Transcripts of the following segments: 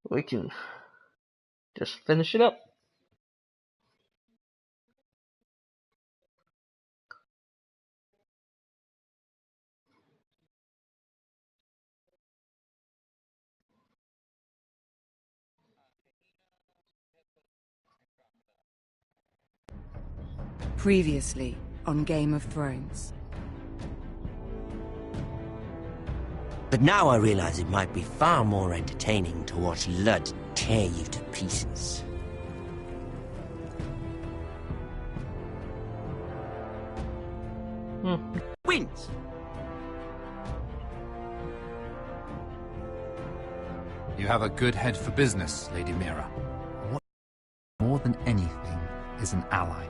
We can just finish it up. Previously on Game of Thrones. But now I realize it might be far more entertaining to watch Lud tear you to pieces. Wins! You have a good head for business, Lady Mira. What more than anything is an ally.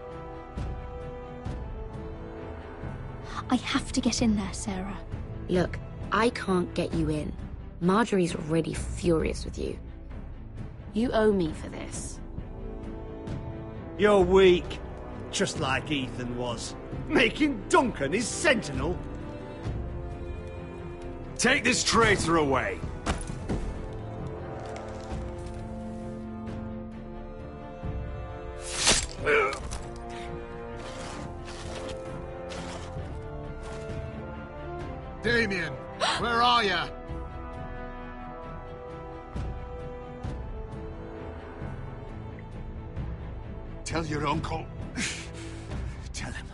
I have to get in there, Sarah. Look, I can't get you in. Marjorie's already furious with you. You owe me for this. You're weak. Just like Ethan was. Making Duncan his sentinel. Take this traitor away. Damien, where are you? Tell your uncle. Tell him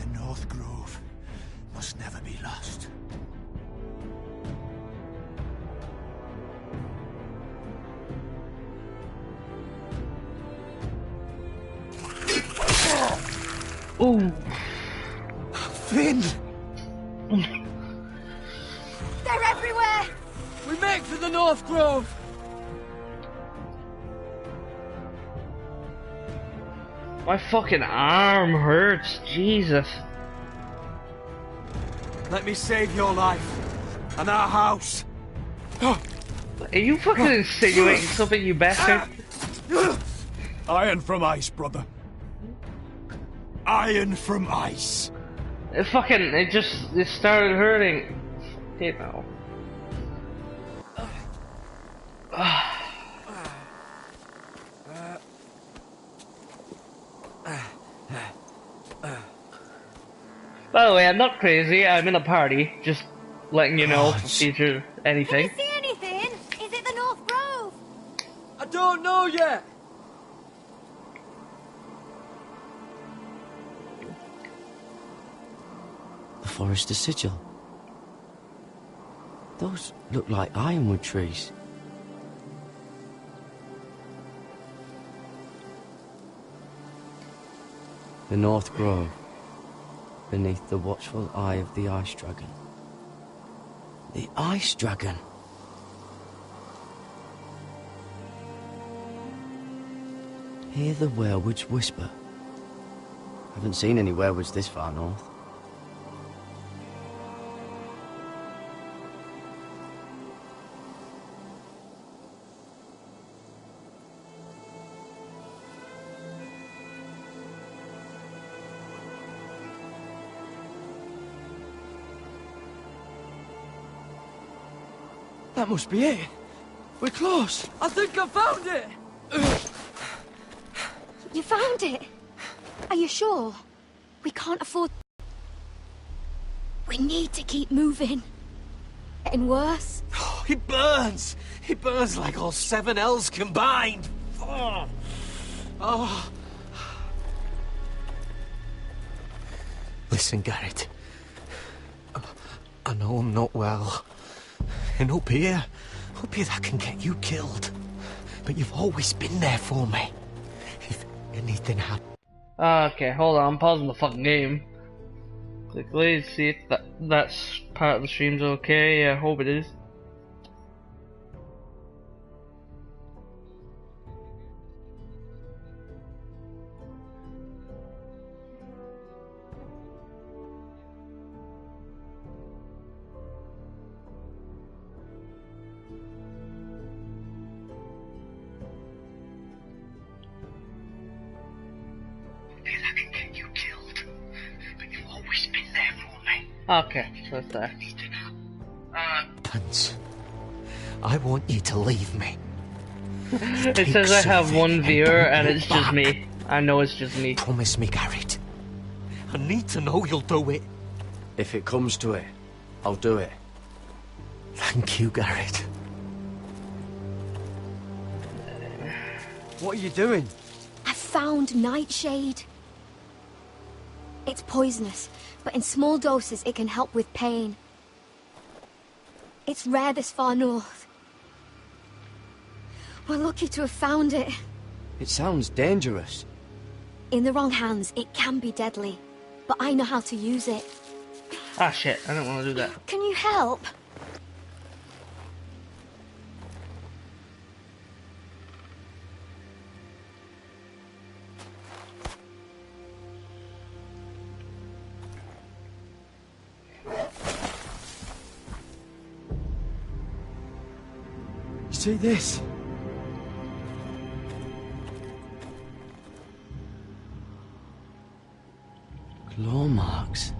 the North Grove must never be lost. Ooh. Finn! They're everywhere! We make for the North Grove! My fucking arm hurts, Jesus. Let me save your life and our house. Are you fucking insinuating something, you bastard? Iron from ice, brother. Iron from ice. It started hurting. You know. By the way, I'm not crazy, I'm in a party, just letting you know for future anything. Can you see anything? Is it the North Grove? I don't know yet! The Forester Sigil. Those look like ironwood trees. The North Grove, beneath the watchful eye of the Ice Dragon. The Ice Dragon! Hear the werewoods whisper. Haven't seen any werewoods this far north. That must be it. We're close. I think I found it. You found it? Are you sure? We can't afford... We need to keep moving. Getting worse. Oh, he burns. He burns like all 7 elves combined. Oh. Oh. Listen, Garrett. I know I'm not well. And up here that can get you killed. But you've always been there for me. If anything happens... Okay, hold on, I'm pausing the fucking game. Quickly, see if that's part of the stream's okay. Yeah, I hope it is. Okay, so it's there. Pence, I want you to leave me. It says I have one viewer and it's just me. I know it's just me. Promise me, Garrett. I need to know you'll do it. If it comes to it, I'll do it. Thank you, Garrett. What are you doing? I found nightshade. It's poisonous, but in small doses it can help with pain. It's rare this far north. We're lucky to have found it. It sounds dangerous. In the wrong hands, it can be deadly, but I know how to use it. Ah shit, I don't want to do that. Can you help? See this? Claw marks.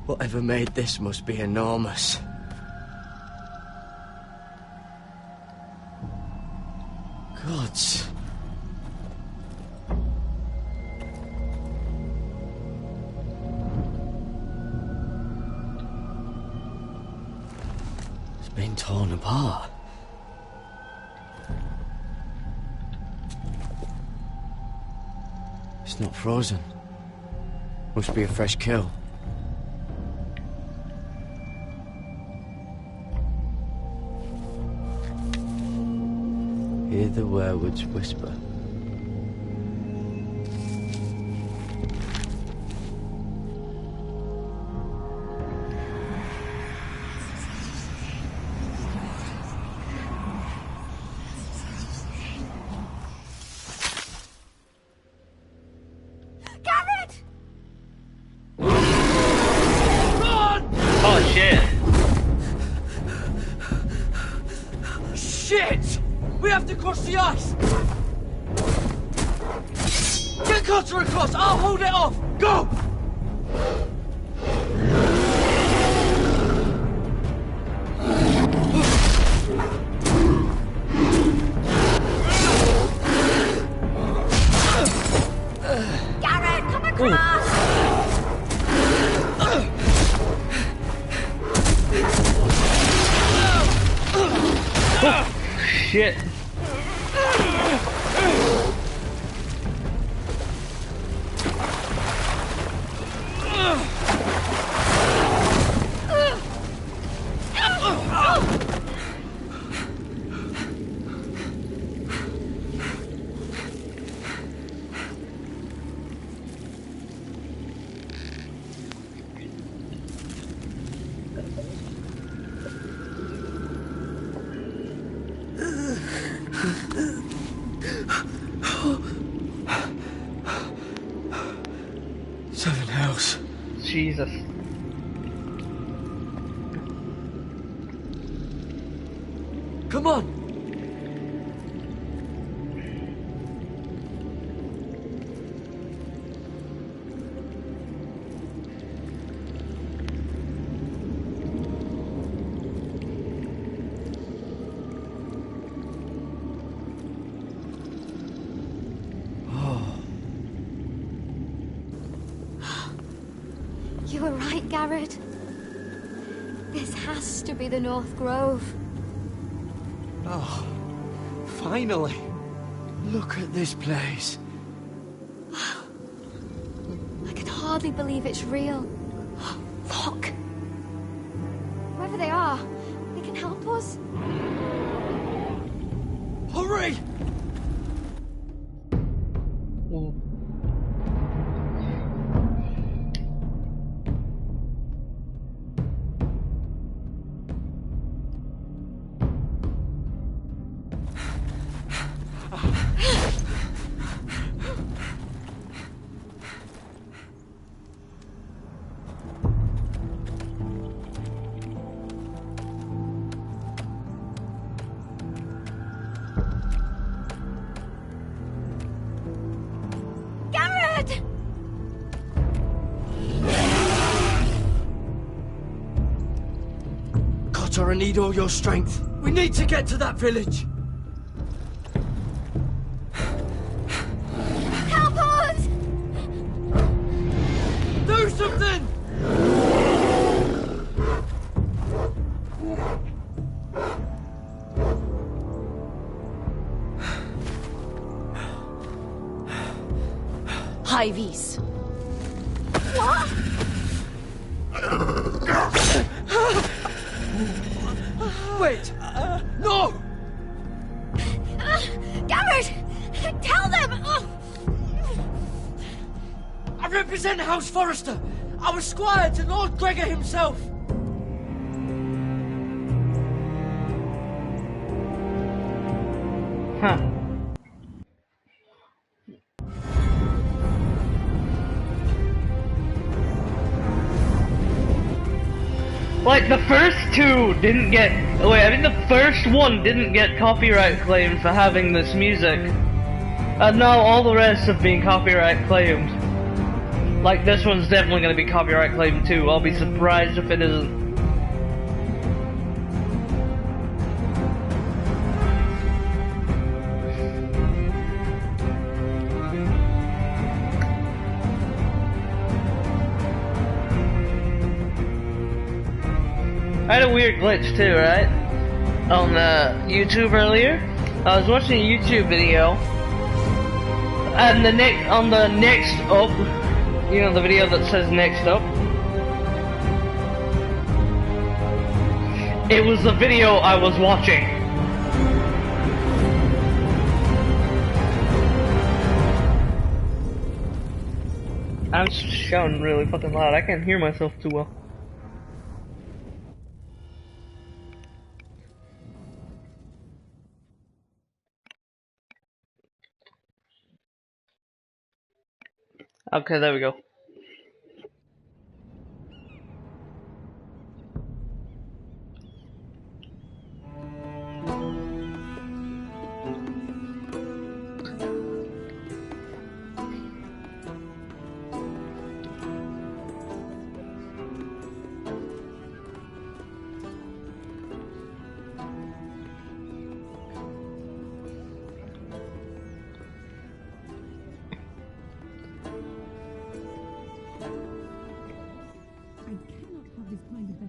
Whatever made this must be enormous. Gods. It's been torn apart. It's not frozen. Must be a fresh kill. Hear the werewolves whisper. Shit! We have to cross the ice! Get Cotter across! I'll hold it off! Go! Garrett, come across! Shit. Seven hells. Jesus. Come on! You were right, Garrett. This has to be the North Grove. Oh, finally. Look at this place. I can hardly believe it's real. Look! Whoever they are, they can help us. Hurry! Garrett! Cotter, I need all your strength. We need to get to that village. Hivies. What? Wait! No! Garrett! Tell them! I represent House Forrester. I was squire to Lord Gregor himself. Huh. Like, the first two didn't get... Wait, I mean the first one didn't get copyright claimed for having this music. And now all the rest have been copyright claimed. Like, this one's definitely gonna be copyright claimed too. I'll be surprised if it isn't. I had a weird glitch too, right? On YouTube earlier. I was watching a YouTube video, and on the next up, you know, the video that says next up, it was the video I was watching. I'm shouting really fucking loud. I can't hear myself too well. Okay, there we go.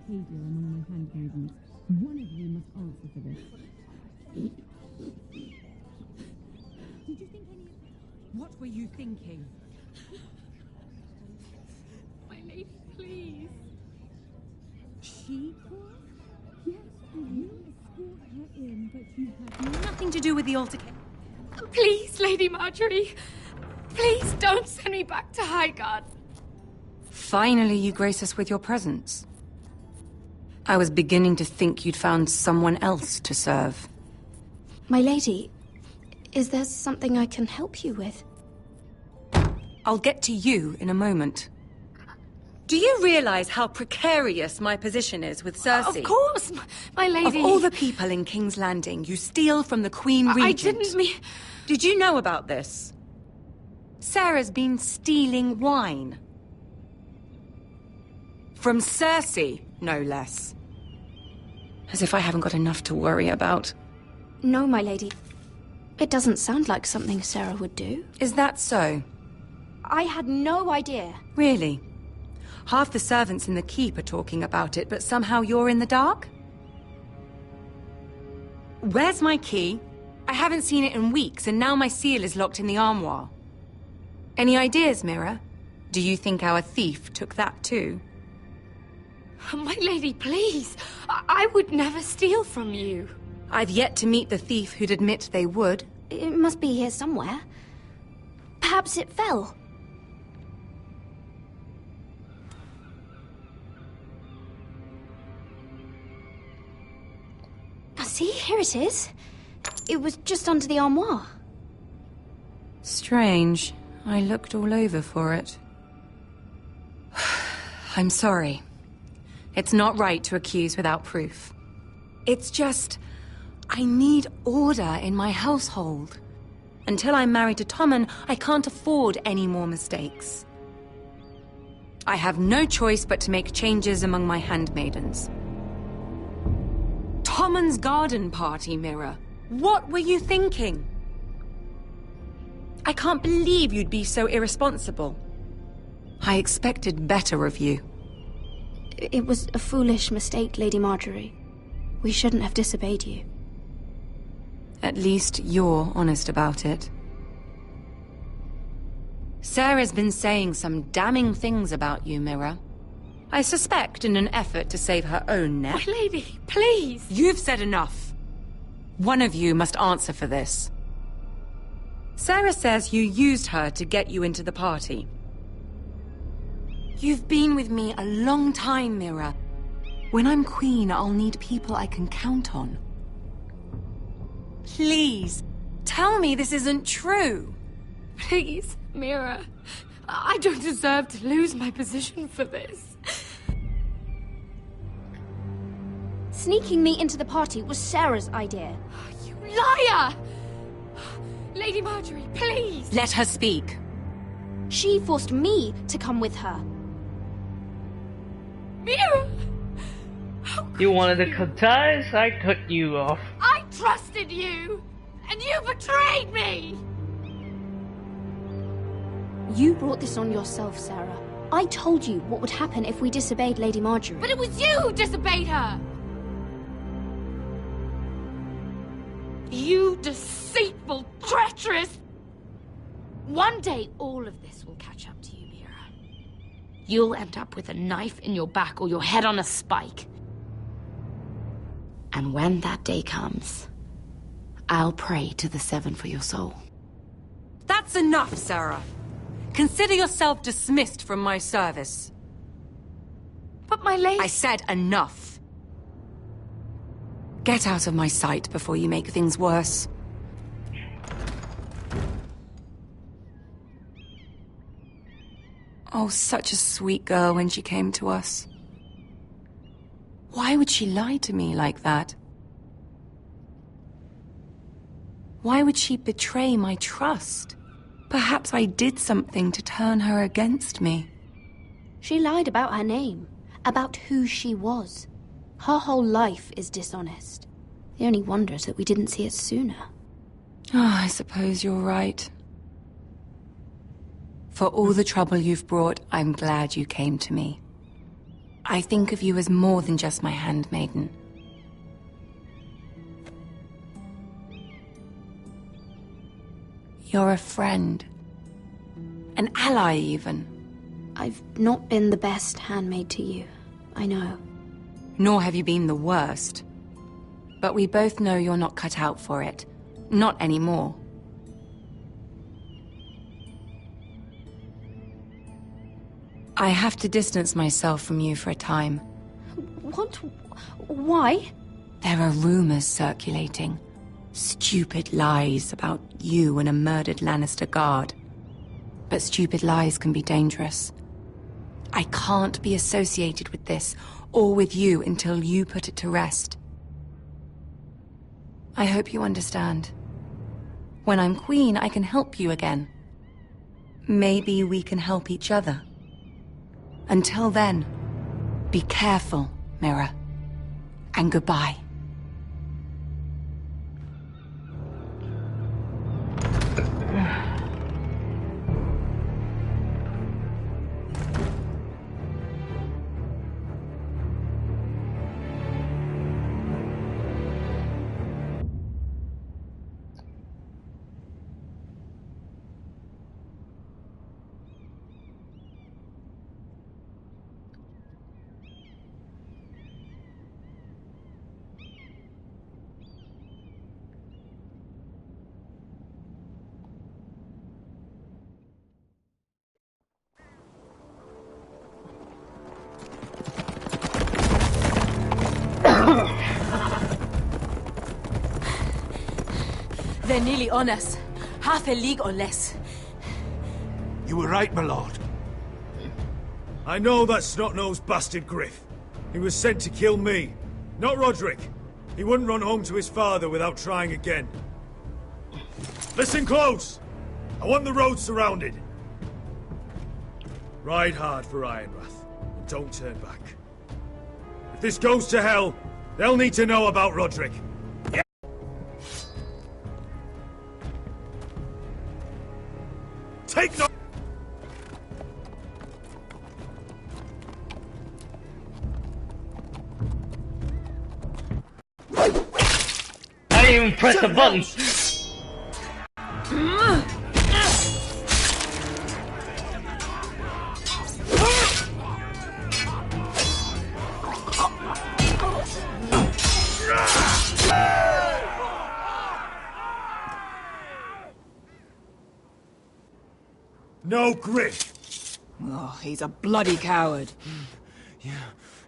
behavior among my handmaidens. One of you must answer for this. Did you think any... What were you thinking? My lady, please. She was? Yes, and you escort her in, but you had nothing to do with the altercation. Please, Lady Marjorie. Please don't send me back to Highgarden. Finally, you grace us with your presence. I was beginning to think you'd found someone else to serve. My lady, is there something I can help you with? I'll get to you in a moment. Do you realize how precarious my position is with Cersei? Of course, my lady. Of all the people in King's Landing, you steal from the Queen Regent. I didn't mean... Did you know about this? Sarah's been stealing wine. From Cersei, no less. As if I haven't got enough to worry about. No, my lady. It doesn't sound like something Sarah would do. Is that so? I had no idea. Really? Half the servants in the keep are talking about it, but somehow you're in the dark? Where's my key? I haven't seen it in weeks, and now my seal is locked in the armoire. Any ideas, Mira? Do you think our thief took that too? My lady, please. I would never steal from you. I've yet to meet the thief who'd admit they would. It must be here somewhere. Perhaps it fell. See, here it is. It was just under the armoire. Strange. I looked all over for it. I'm sorry. It's not right to accuse without proof. It's just... I need order in my household. Until I'm married to Tommen, I can't afford any more mistakes. I have no choice but to make changes among my handmaidens. Tommen's garden party, Mira. What were you thinking? I can't believe you'd be so irresponsible. I expected better of you. It was a foolish mistake, Lady Marjorie. We shouldn't have disobeyed you. At least you're honest about it. Sarah's been saying some damning things about you, Mira. I suspect in an effort to save her own neck. My lady, please! You've said enough. One of you must answer for this. Sarah says you used her to get you into the party. You've been with me a long time, Mira. When I'm queen, I'll need people I can count on. Please, tell me this isn't true. Please, Mira. I don't deserve to lose my position for this. Sneaking me into the party was Sarah's idea. You liar! Lady Marjorie, please! Let her speak. She forced me to come with her. Mira! You wanted to cut ties? I cut you off. I trusted you! And you betrayed me! You brought this on yourself, Sarah. I told you what would happen if we disobeyed Lady Marjorie. But it was you who disobeyed her! You deceitful, treacherous... One day, all of this will catch up to you, Mira. You'll end up with a knife in your back or your head on a spike. And when that day comes, I'll pray to the Seven for your soul. That's enough, Sarah. Consider yourself dismissed from my service. But my lady... I said enough. Get out of my sight before you make things worse. Oh, such a sweet girl when she came to us. Why would she lie to me like that? Why would she betray my trust? Perhaps I did something to turn her against me. She lied about her name, about who she was. Her whole life is dishonest. The only wonder is that we didn't see it sooner. Oh, I suppose you're right. For all the trouble you've brought, I'm glad you came to me. I think of you as more than just my handmaiden. You're a friend. An ally, even. I've not been the best handmaid to you, I know. Nor have you been the worst. But we both know you're not cut out for it. Not anymore. I have to distance myself from you for a time. What? Why? There are rumors circulating. Stupid lies about you and a murdered Lannister guard. But stupid lies can be dangerous. I can't be associated with this, or with you, until you put it to rest. I hope you understand. When I'm queen, I can help you again. Maybe we can help each other. Until then, be careful, Mira. And goodbye. They're nearly on us. Half a league or less. You were right, my lord. I know that snot-nosed bastard Griff. He was sent to kill me, not Roderick. He wouldn't run home to his father without trying again. Listen close! I want the road surrounded. Ride hard for Ironrath, and don't turn back. If this goes to hell, they'll need to know about Roderick. Yeah. Take no... I didn't even press the button. No Griff! Oh, he's a bloody coward. Yeah,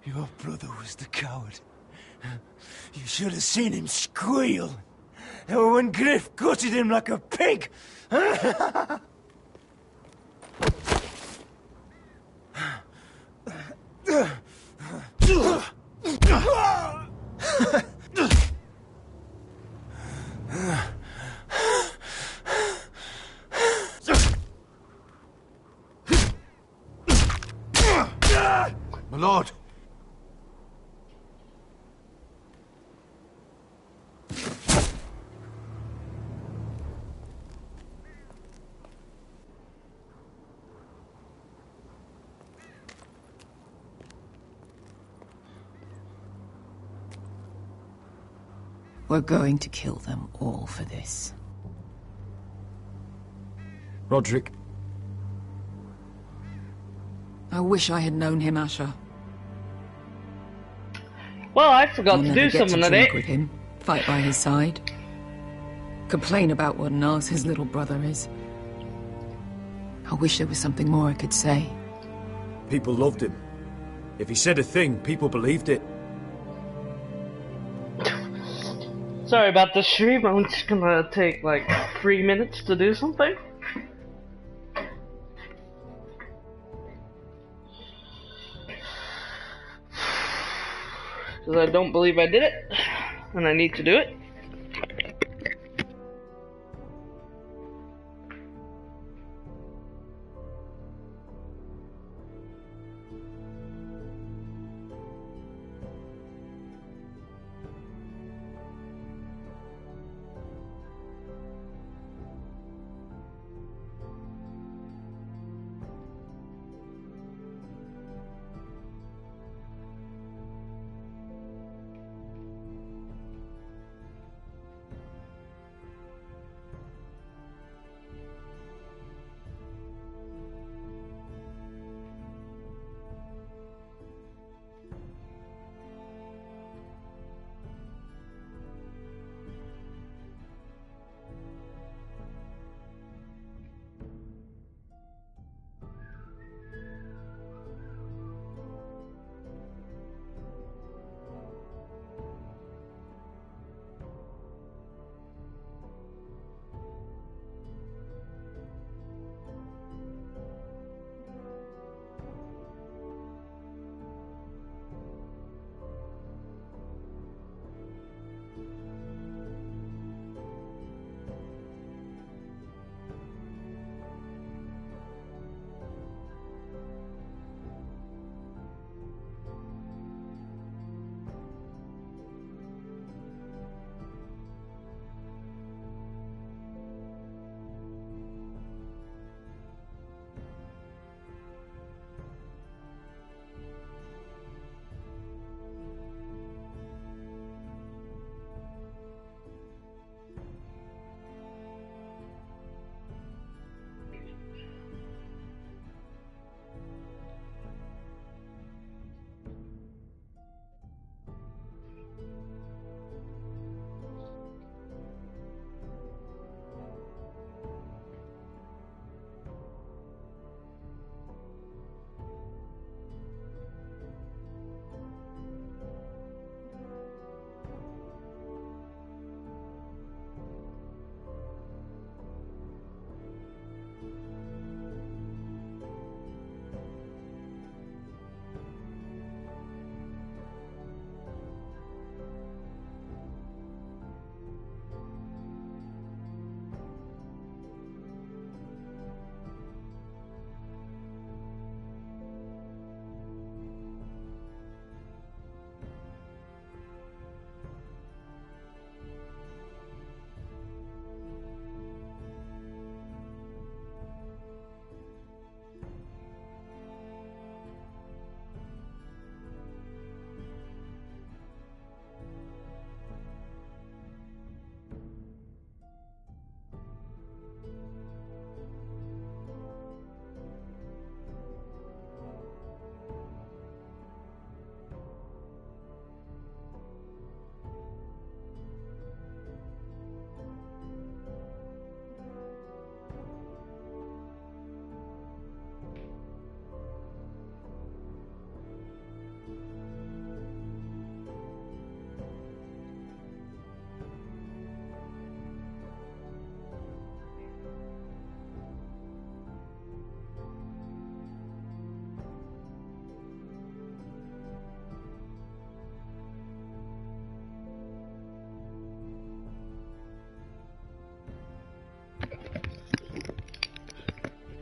your brother was the coward. You should have seen him squeal. When Griff gutted him like a pig. My lord. We're going to kill them all for this. Roderick. I wish I had known him, Asher. Well, I forgot I'll to never do get something to today. drink with him, fight by his side, complain about what an arse his little brother is. I wish there was something more I could say. People loved him. If he said a thing, people believed it. Sorry about the stream, I'm just gonna take like 3 minutes to do something. Because I don't believe I did it, and I need to do it.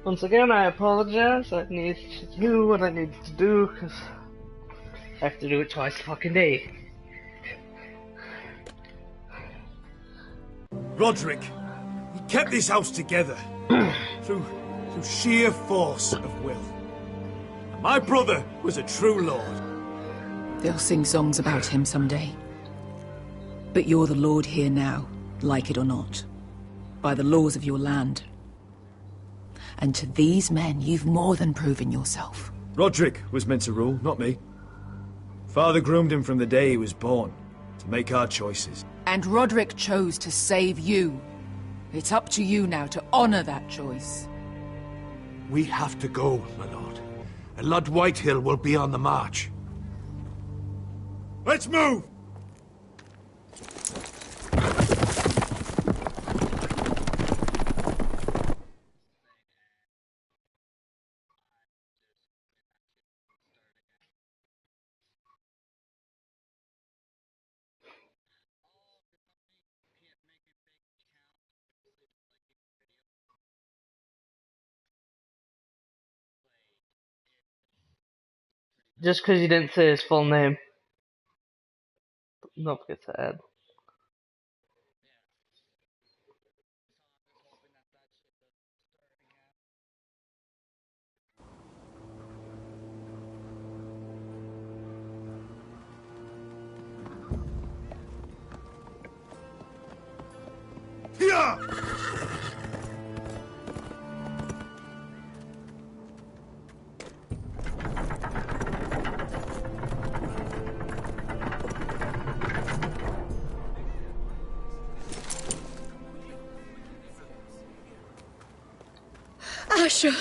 Once again, I apologize. I need to do what I need to do, because I have to do it twice a fucking day. Roderick, he kept this house together through sheer force of will. My brother was a true lord. They'll sing songs about him someday. But you're the lord here now, like it or not. By the laws of your land. And to these men, you've more than proven yourself. Roderick was meant to rule, not me. Father groomed him from the day he was born, to make our choices. And Roderick chose to save you. It's up to you now to honor that choice. We have to go, my lord. And Lord Whitehill will be on the march. Let's move! Just because you didn't say his full name. Don't forget to add. Yeah! Asher!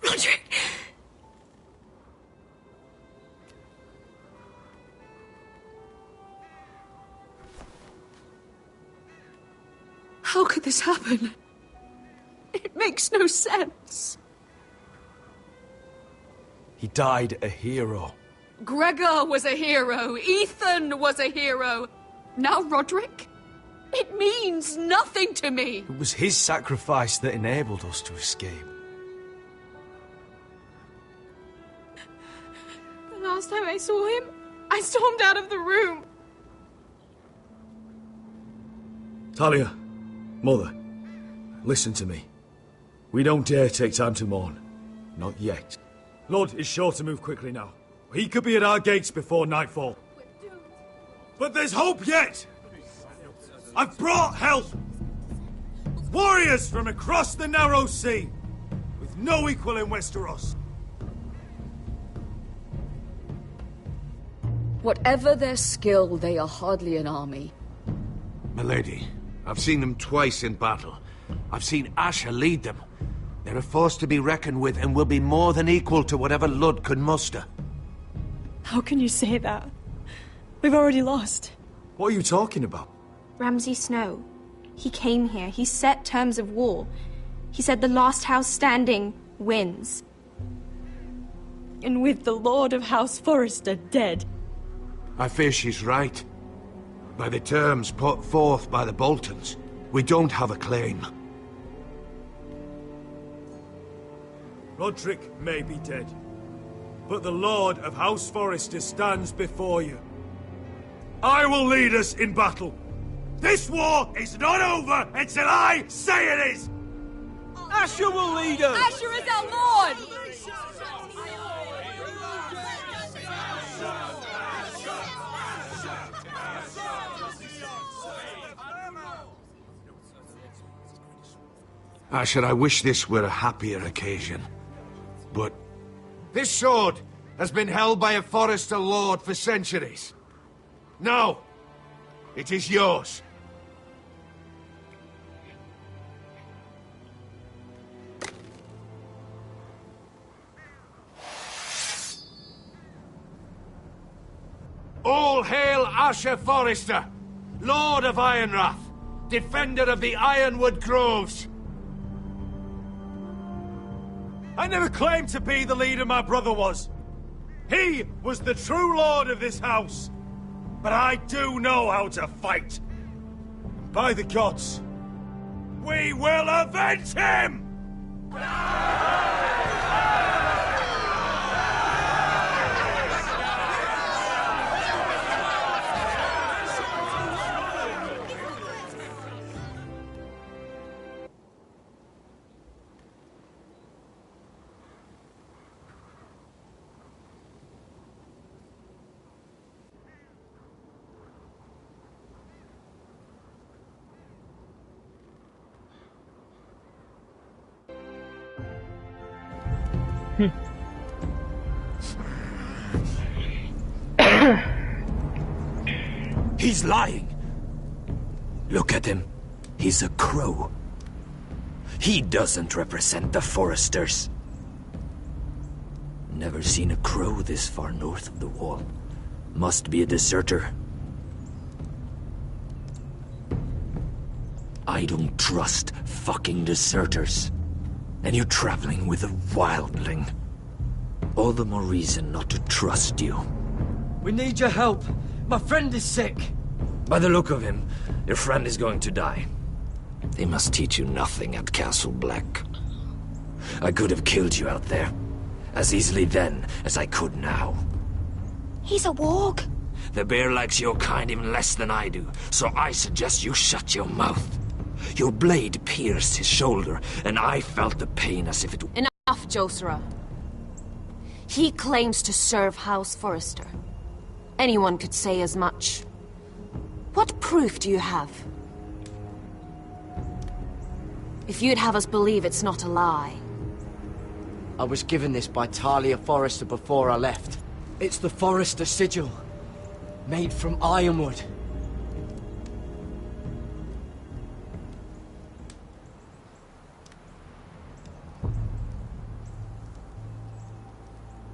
Roderick! How could this happen? It makes no sense. He died a hero. Gregor was a hero. Ethan was a hero. Now Roderick? It means nothing to me. It was his sacrifice that enabled us to escape. The last time I saw him, I stormed out of the room. Talia, Mother, listen to me. We don't dare take time to mourn. Not yet. Lord is sure to move quickly now. He could be at our gates before nightfall. But there's hope yet! I've brought help! Warriors from across the narrow sea, with no equal in Westeros. Whatever their skill, they are hardly an army. Milady, I've seen them twice in battle. I've seen Asher lead them. They're a force to be reckoned with and will be more than equal to whatever Lud could muster. How can you say that? We've already lost. What are you talking about? Ramsay Snow. He came here. He set terms of war. He said the last house standing wins. And with the Lord of House Forrester dead. I fear she's right. By the terms put forth by the Boltons, we don't have a claim. Roderick may be dead, but the Lord of House Forrester stands before you. I will lead us in battle. This war is not over until I say it is! Asher will lead us! Asher is our lord! Asher, I wish this were a happier occasion. But this sword has been held by a Forrester lord for centuries. Now, it is yours. All hail Asher Forrester, Lord of Ironrath, defender of the Ironwood Groves. I never claimed to be the leader my brother was. He was the true lord of this house. but I do know how to fight. By the gods, we will avenge him! He's lying. Look at him. He's a crow. He doesn't represent the Foresters. Never seen a crow this far north of the wall. Must be a deserter. I don't trust fucking deserters. And you're traveling with a wildling. All the more reason not to trust you. We need your help. My friend is sick. By the look of him, your friend is going to die. They must teach you nothing at Castle Black. I could have killed you out there, as easily then as I could now. He's a warg. The bear likes your kind even less than I do, so I suggest you shut your mouth. Your blade pierced his shoulder, and I felt the pain as if it... Enough, Josera. He claims to serve House Forrester. Anyone could say as much. What proof do you have? If you'd have us believe it's not a lie. I was given this by Talia Forrester before I left. It's the Forrester sigil, made from ironwood.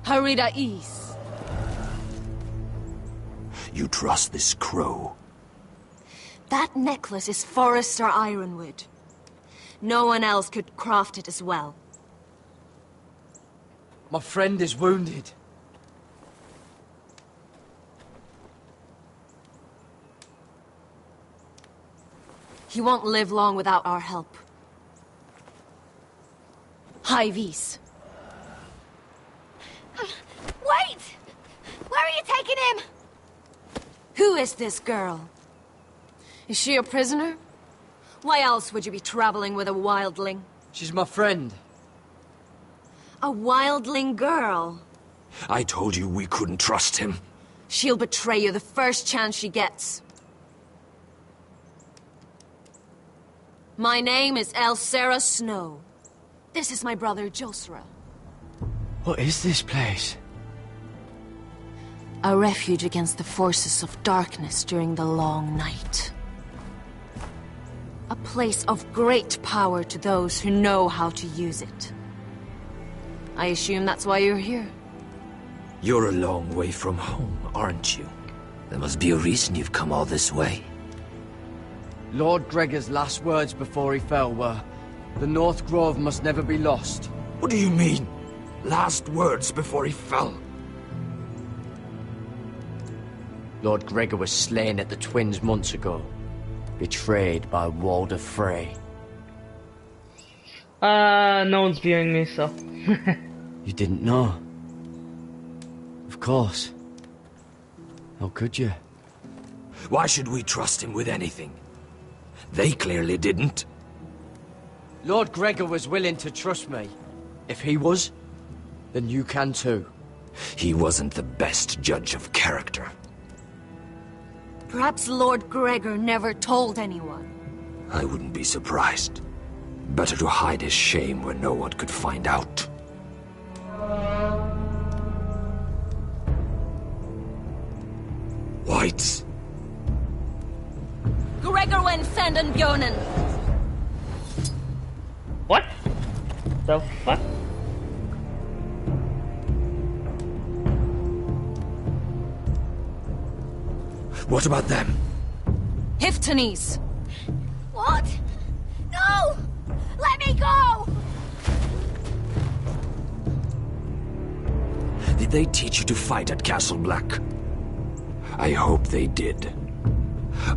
Harida East. You trust this crow? That necklace is Forrester ironwood. No one else could craft it as well. My friend is wounded. He won't live long without our help. High Vis. Wait! Where are you taking him? Who is this girl? Is she a prisoner? Why else would you be traveling with a wildling? She's my friend. A wildling girl? I told you we couldn't trust him. She'll betray you the first chance she gets. My name is Elsera Snow. This is my brother Josera. What is this place? A refuge against the forces of darkness during the long night. A place of great power to those who know how to use it. I assume that's why you're here. You're a long way from home, aren't you? There must be a reason you've come all this way. Lord Gregor's last words before he fell were, "The North Grove must never be lost." What do you mean? Last words before he fell? Lord Gregor was slain at the Twins months ago. Betrayed by Walder Frey. No one's viewing me, so... You didn't know? Of course. How could you? Why should we trust him with anything? They clearly didn't. Lord Gregor was willing to trust me. If he was, then you can too. He wasn't the best judge of character. Perhaps Lord Gregor never told anyone. I wouldn't be surprised. Better to hide his shame where no one could find out. Whites. Gregor went Sanden Bjornen. What? The fuck? What about them? Hiftanes. What? No! Let me go! Did they teach you to fight at Castle Black? I hope they did.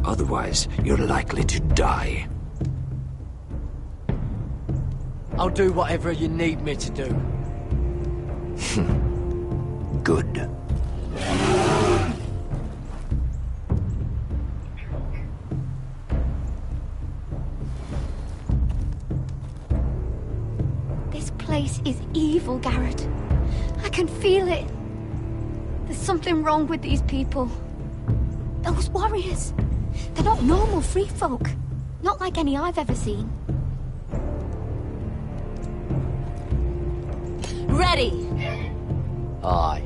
Otherwise, you're likely to die. I'll do whatever you need me to do. Good. This place is evil, Garrett. I can feel it. There's something wrong with these people. Those warriors. They're not normal free folk. Not like any I've ever seen. Ready! Aye.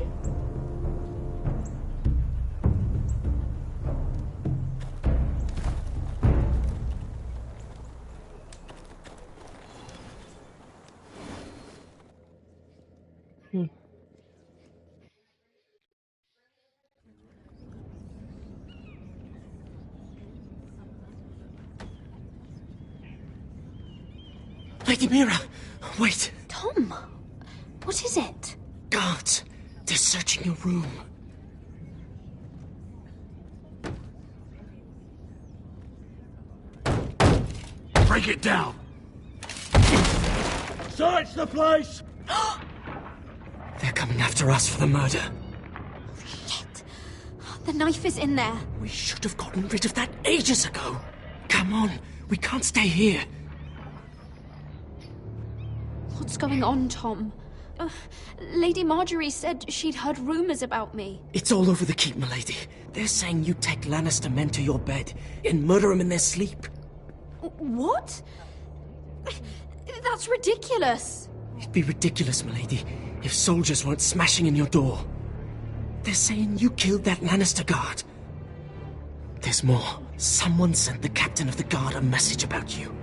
Lady Mira, wait. Tom, what is it? Guards, they're searching your room. Break it down! Search the place! They're coming after us for the murder. Shit. The knife is in there. We should have gotten rid of that ages ago. Come on, we can't stay here. What's going on, Tom? Lady Marjorie said she'd heard rumors about me. It's all over the keep, milady. They're saying you take Lannister men to your bed and murder them in their sleep. What? That's ridiculous. It'd be ridiculous, milady, if soldiers weren't smashing in your door. They're saying you killed that Lannister guard. There's more. Someone sent the captain of the guard a message about you.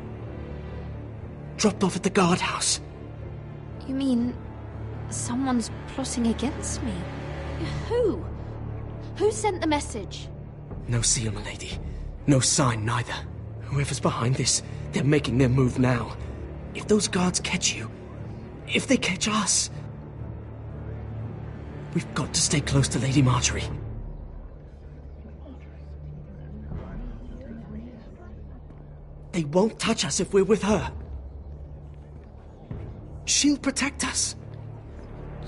Dropped off at the guardhouse. You mean someone's plotting against me? Who? Who sent the message? No seal, milady. No sign, neither. Whoever's behind this, they're making their move now. If those guards catch you, if they catch us, we've got to stay close to Lady Marjorie. They won't touch us if we're with her. She'll protect us.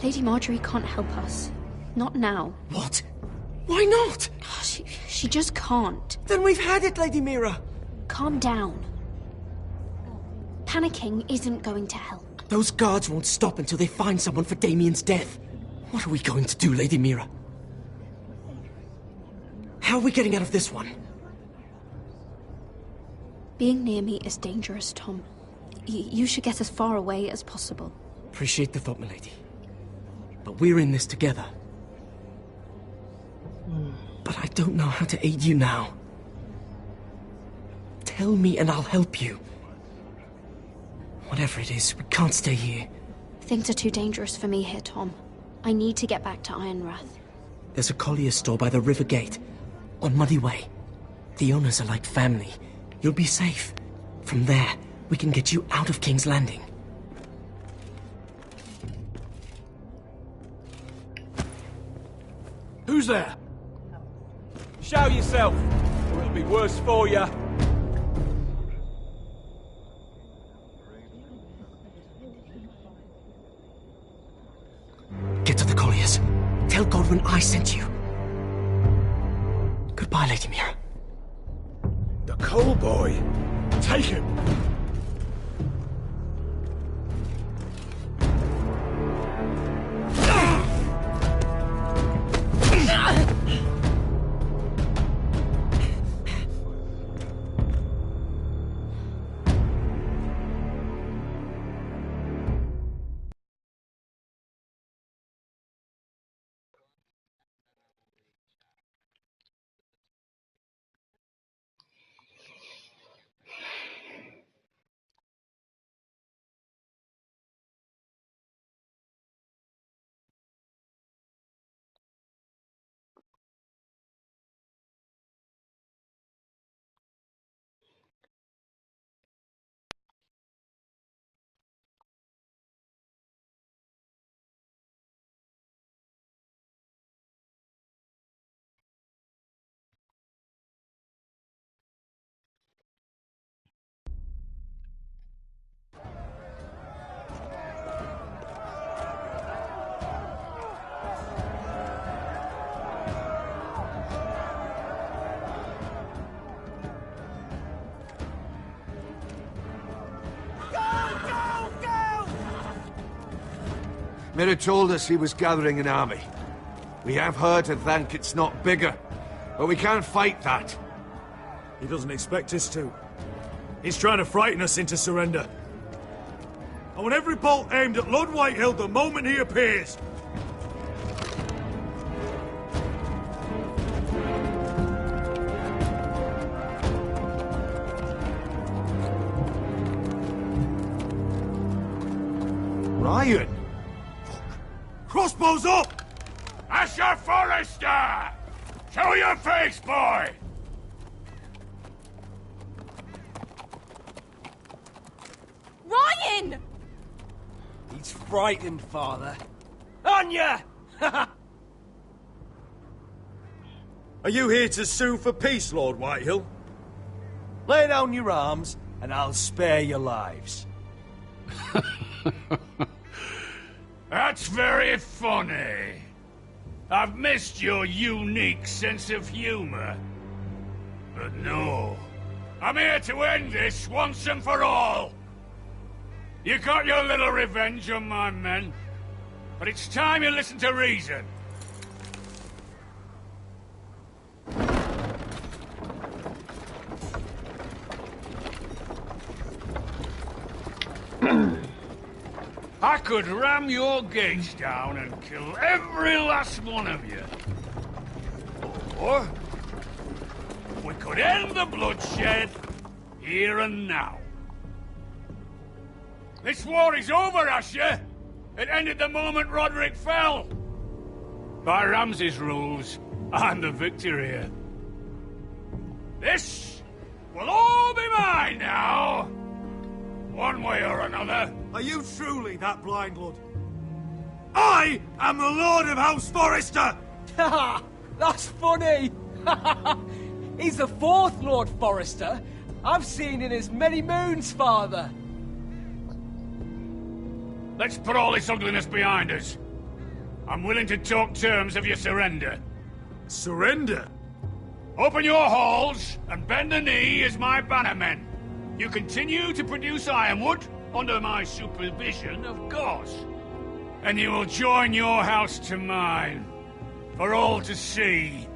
Lady Marjorie can't help us. Not now. What? Why not? She just can't. Then we've had it, Lady Mira. Calm down. Panicking isn't going to help. Those guards won't stop until they find someone for Damien's death. What are we going to do, Lady Mira? How are we getting out of this one? Being near me is dangerous, Tom. You should get as far away as possible. Appreciate the thought, milady. But we're in this together. But I don't know how to aid you now. Tell me and I'll help you. Whatever it is, we can't stay here. Things are too dangerous for me here, Tom. I need to get back to Ironrath. There's a collier's store by the river gate, on Muddy Way. The owners are like family. You'll be safe. From there, we can get you out of King's Landing. Who's there? Show yourself, or it'll be worse for you. Get to the colliers. Tell Godwin I sent you. Goodbye, Lady Mira. The coal boy. Take him. Mira told us he was gathering an army. We have her to thank it's not bigger, but we can't fight that. He doesn't expect us to. He's trying to frighten us into surrender. I want every bolt aimed at Lord Whitehill the moment he appears. Ryan! Crossbows up! Asher Forrester! Show your face, boy! Ryan! He's frightened, Father. Anya! Are you here to sue for peace, Lord Whitehill? Lay down your arms, and I'll spare your lives. That's very funny. I've missed your unique sense of humor. But no, I'm here to end this once and for all. You got your little revenge on my men, but it's time you listen to reason. I could ram your gates down and kill every last one of you. Or we could end the bloodshed here and now. This war is over, Asher. It ended the moment Roderick fell. By Ramsay's rules, I'm the victor here. This will all be mine now. One way or another. Are you truly that blind, Lord? I am the Lord of House Forrester! Ha! That's funny! He's the fourth Lord Forrester I've seen in as many moons, Father. Let's put all this ugliness behind us. I'm willing to talk terms of your surrender. Surrender? Open your halls and bend the knee as my bannermen. You continue to produce ironwood, under my supervision, of course. And you will join your house to mine, for all to see,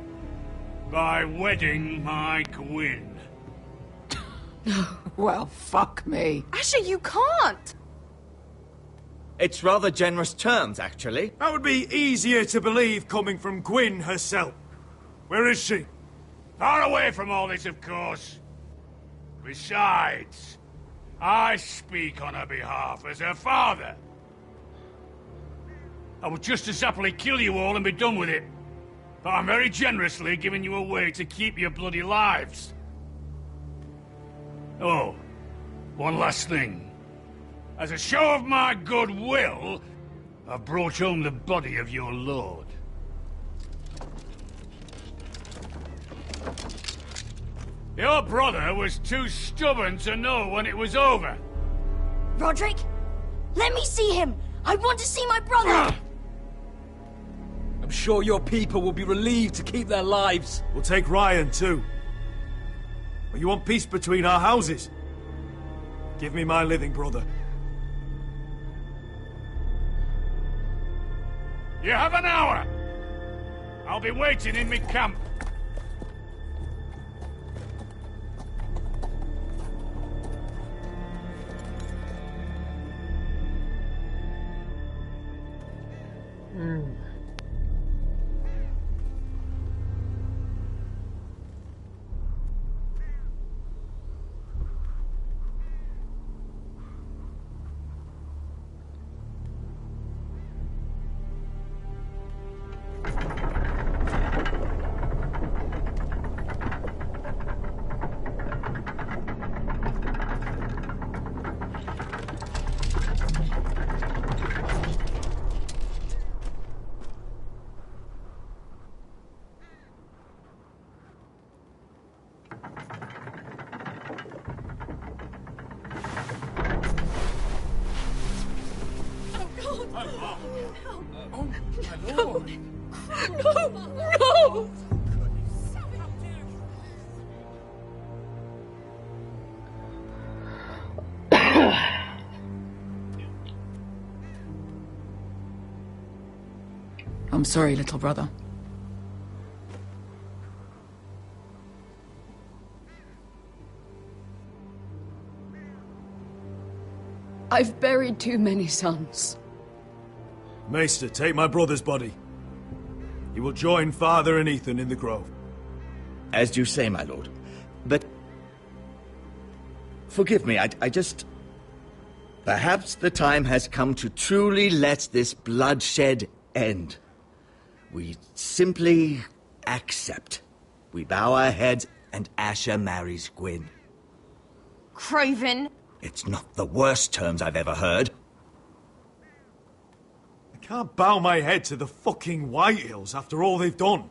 by wedding my Gwyn. Well, fuck me. Asher, you can't! It's rather generous terms, actually. That would be easier to believe coming from Gwyn herself. Where is she? Far away from all this, of course. Besides, I speak on her behalf as her father. I would just as happily kill you all and be done with it. But I'm very generously giving you a way to keep your bloody lives. Oh, one last thing. As a show of my goodwill, I've brought home the body of your lord. Your brother was too stubborn to know when it was over. Roderick, let me see him. I want to see my brother. I'm sure your people will be relieved to keep their lives. We'll take Ryan, too. But you want peace between our houses? Give me my living brother. You have an hour. I'll be waiting in my camp. No! I'm sorry, little brother. I've buried too many sons. Maester, take my brother's body. He will join Father and Ethan in the grove. As you say, my lord. But... forgive me, I just... Perhaps the time has come to truly let this bloodshed end. We simply accept. We bow our heads and Asher marries Gwyn. Craven! It's not the worst terms I've ever heard. I can't bow my head to the fucking Whitehills after all they've done.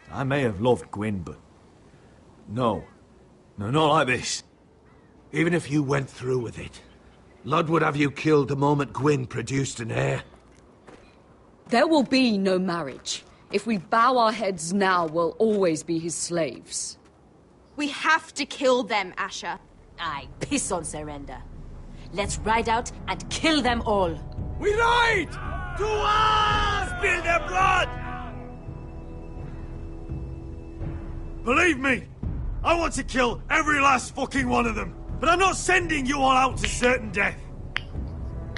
I may have loved Gwyn, but... No. No, not like this. Even if you went through with it, Lud would have you killed the moment Gwyn produced an heir. There will be no marriage. If we bow our heads now, we'll always be his slaves. We have to kill them, Asher. I piss on surrender. Let's ride out and kill them all. We ride! To us! Spill their blood! Believe me, I want to kill every last fucking one of them. But I'm not sending you all out to certain death.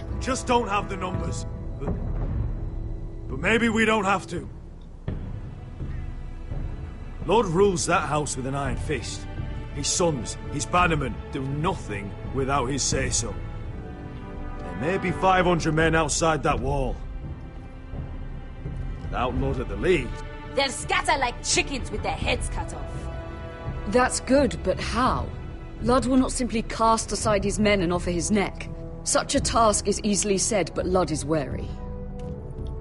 We just don't have the numbers. But maybe we don't have to. Lord rules that house with an iron fist. His sons, his bannermen, do nothing without his say-so. There may be 500 men outside that wall. Without Lord at the lead... They'll scatter like chickens with their heads cut off. That's good, but how? Lud will not simply cast aside his men and offer his neck. Such a task is easily said, but Lud is wary.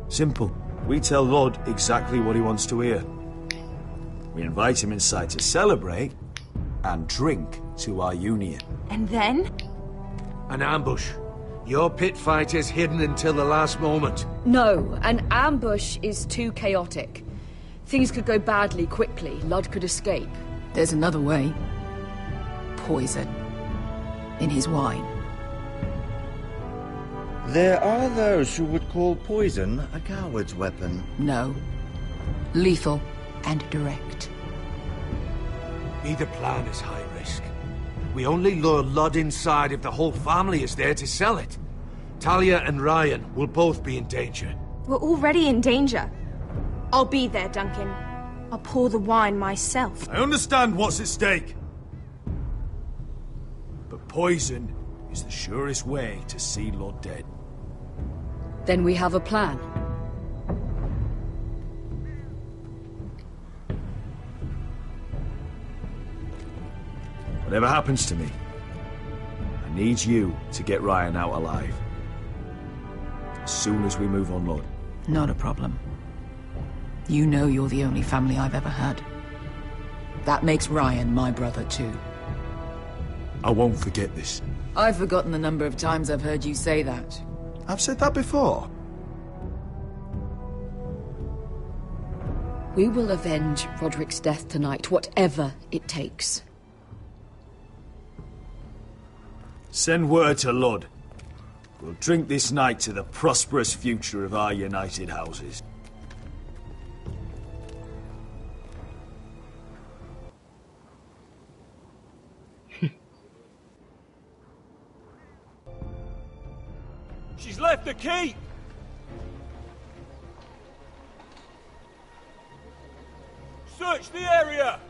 Simple. We tell Lord exactly what he wants to hear. We invite him inside to celebrate and drink to our union. And then? An ambush. Your pit fight is hidden until the last moment. No, an ambush is too chaotic. Things could go badly quickly. Lud could escape. There's another way. Poison. In his wine. There are those who would call poison a coward's weapon. No. Lethal and direct. Either plan is high risk. We only lure Lud inside if the whole family is there to sell it. Talia and Ryan will both be in danger. We're already in danger. I'll be there, Duncan. I'll pour the wine myself. I understand what's at stake. But poison is the surest way to see Lord dead. Then we have a plan. Whatever happens to me, I need you to get Ryan out alive. As soon as we move on, Lord. Not a problem. You know you're the only family I've ever had. That makes Ryan my brother too. I won't forget this. I've forgotten the number of times I've heard you say that. I've said that before. We will avenge Roderick's death tonight, whatever it takes. Send word to Lud. We'll drink this night to the prosperous future of our united houses. She's left the keep! Search the area!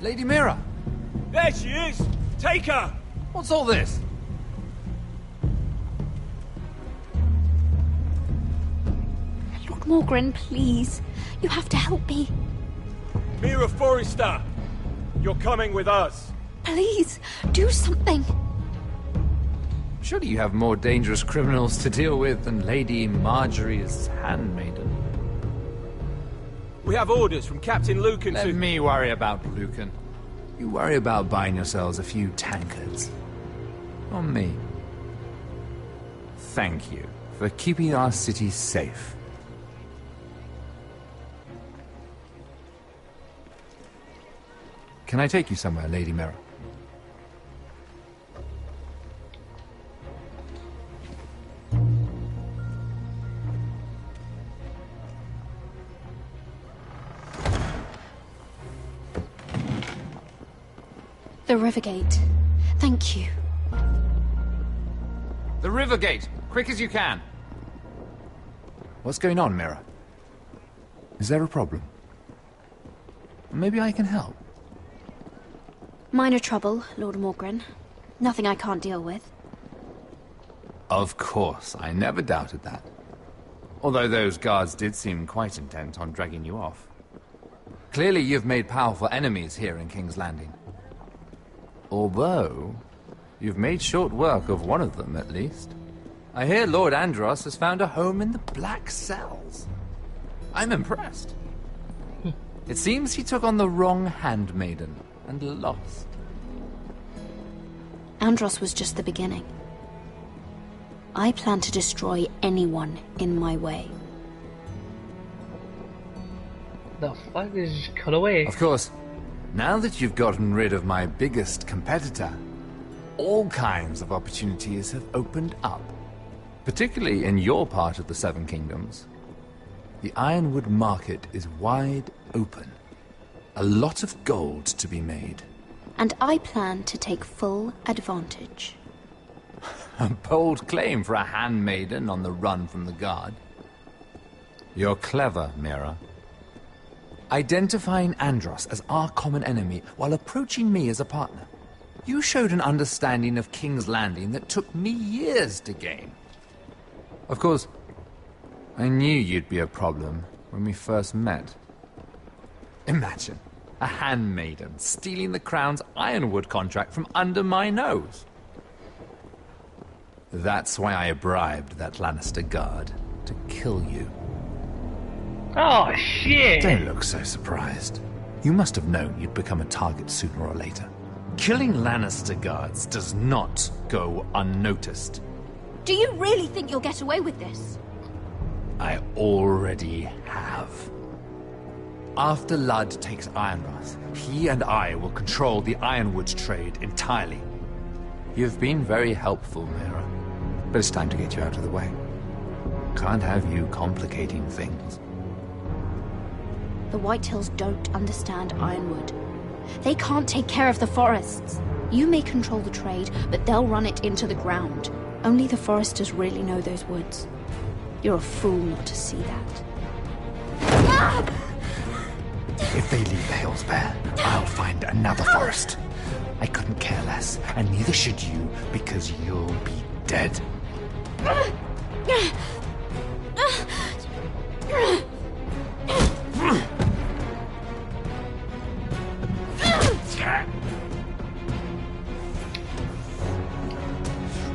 Lady Mira! There she is! Take her! What's all this? Lord Morgren, please. You have to help me. Mira Forrester! You're coming with us! Please, do something. Surely you have more dangerous criminals to deal with than Lady Marjorie's handmaiden. We have orders from Captain Lucan to... Let me worry about Lucan. You worry about buying yourselves a few tankards. On me. Thank you for keeping our city safe. Can I take you somewhere, Lady Mira? The Rivergate. Thank you. The river gate! Quick as you can! What's going on, Mira? Is there a problem? Maybe I can help. Minor trouble, Lord Morgren. Nothing I can't deal with. Of course, I never doubted that. Although those guards did seem quite intent on dragging you off. Clearly you've made powerful enemies here in King's Landing. Although, you've made short work of one of them, at least. I hear Lord Andros has found a home in the Black Cells. I'm impressed. It seems he took on the wrong handmaiden and lost. Andros was just the beginning. I plan to destroy anyone in my way. The fuck is just cut away? Of course, now that you've gotten rid of my biggest competitor, all kinds of opportunities have opened up. Particularly in your part of the Seven Kingdoms. The Ironwood market is wide open. A lot of gold to be made. And I plan to take full advantage. A bold claim for a handmaiden on the run from the guard. You're clever, Mira. Identifying Andros as our common enemy while approaching me as a partner. You showed an understanding of King's Landing that took me years to gain. Of course, I knew you'd be a problem when we first met. Imagine a handmaiden stealing the Crown's Ironwood contract from under my nose. That's why I bribed that Lannister guard to kill you. Oh, shit! Don't look so surprised. You must have known you'd become a target sooner or later. Killing Lannister guards does not go unnoticed. Do you really think you'll get away with this? I already have. After Ludd takes Ironrath, he and I will control the Ironwood trade entirely. You've been very helpful, Mira, but it's time to get you out of the way. Can't have you complicating things. The Whitehills don't understand Ironwood. They can't take care of the forests. You may control the trade, but they'll run it into the ground. Only the Foresters really know those woods. You're a fool not to see that. If they leave the hills bare, I'll find another forest. I couldn't care less, and neither should you, because you'll be dead.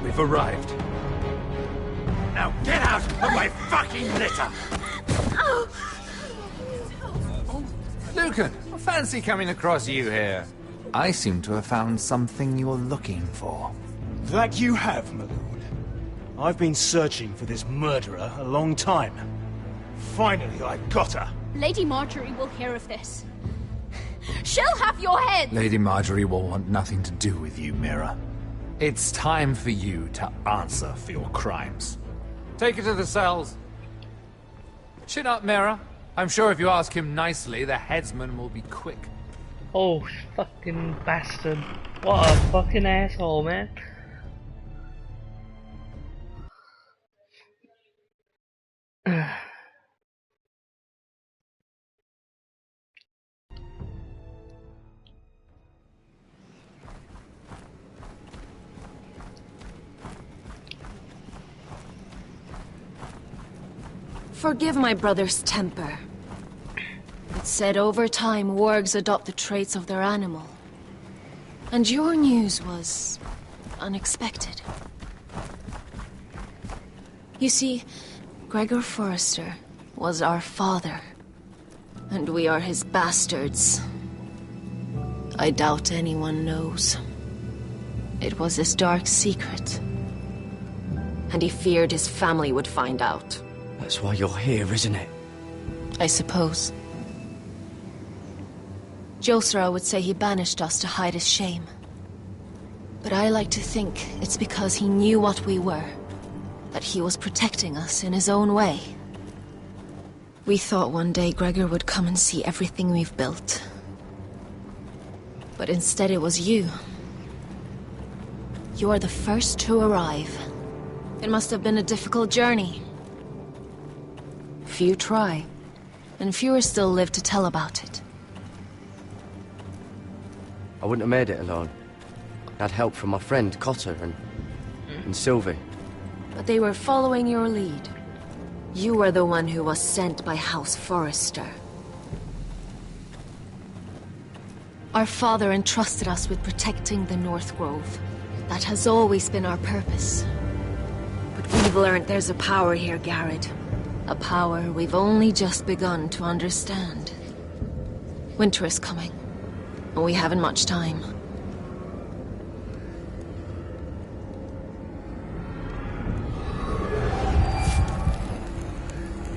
We've arrived. Now get out of my fucking litter! Lucan, I fancy coming across you here. I seem to have found something you're looking for. That you have, my lord. I've been searching for this murderer a long time. Finally, I got her. Lady Marjorie will hear of this. She'll have your head! Lady Marjorie will want nothing to do with you, Mira. It's time for you to answer for your crimes. Take her to the cells. Chin up, Mira. I'm sure if you ask him nicely, the headsman will be quick. Oh, fucking bastard. What a fucking asshole, man. Forgive my brother's temper. It's said over time wargs adopt the traits of their animal. And your news was unexpected. You see, Gregor Forrester was our father, and we are his bastards. I doubt anyone knows. It was his dark secret, and he feared his family would find out. That's why you're here, isn't it? I suppose. Josra would say he banished us to hide his shame. But I like to think it's because he knew what we were, that he was protecting us in his own way. We thought one day Gregor would come and see everything we've built. But instead it was you. You are the first to arrive. It must have been a difficult journey. Few try, and fewer still live to tell about it. I wouldn't have made it alone. I had help from my friend Cotter and Sylvie. But they were following your lead. You were the one who was sent by House Forrester. Our father entrusted us with protecting the North Grove. That has always been our purpose. But we've learned there's a power here, Garrett. A power we've only just begun to understand. Winter is coming, and we haven't much time.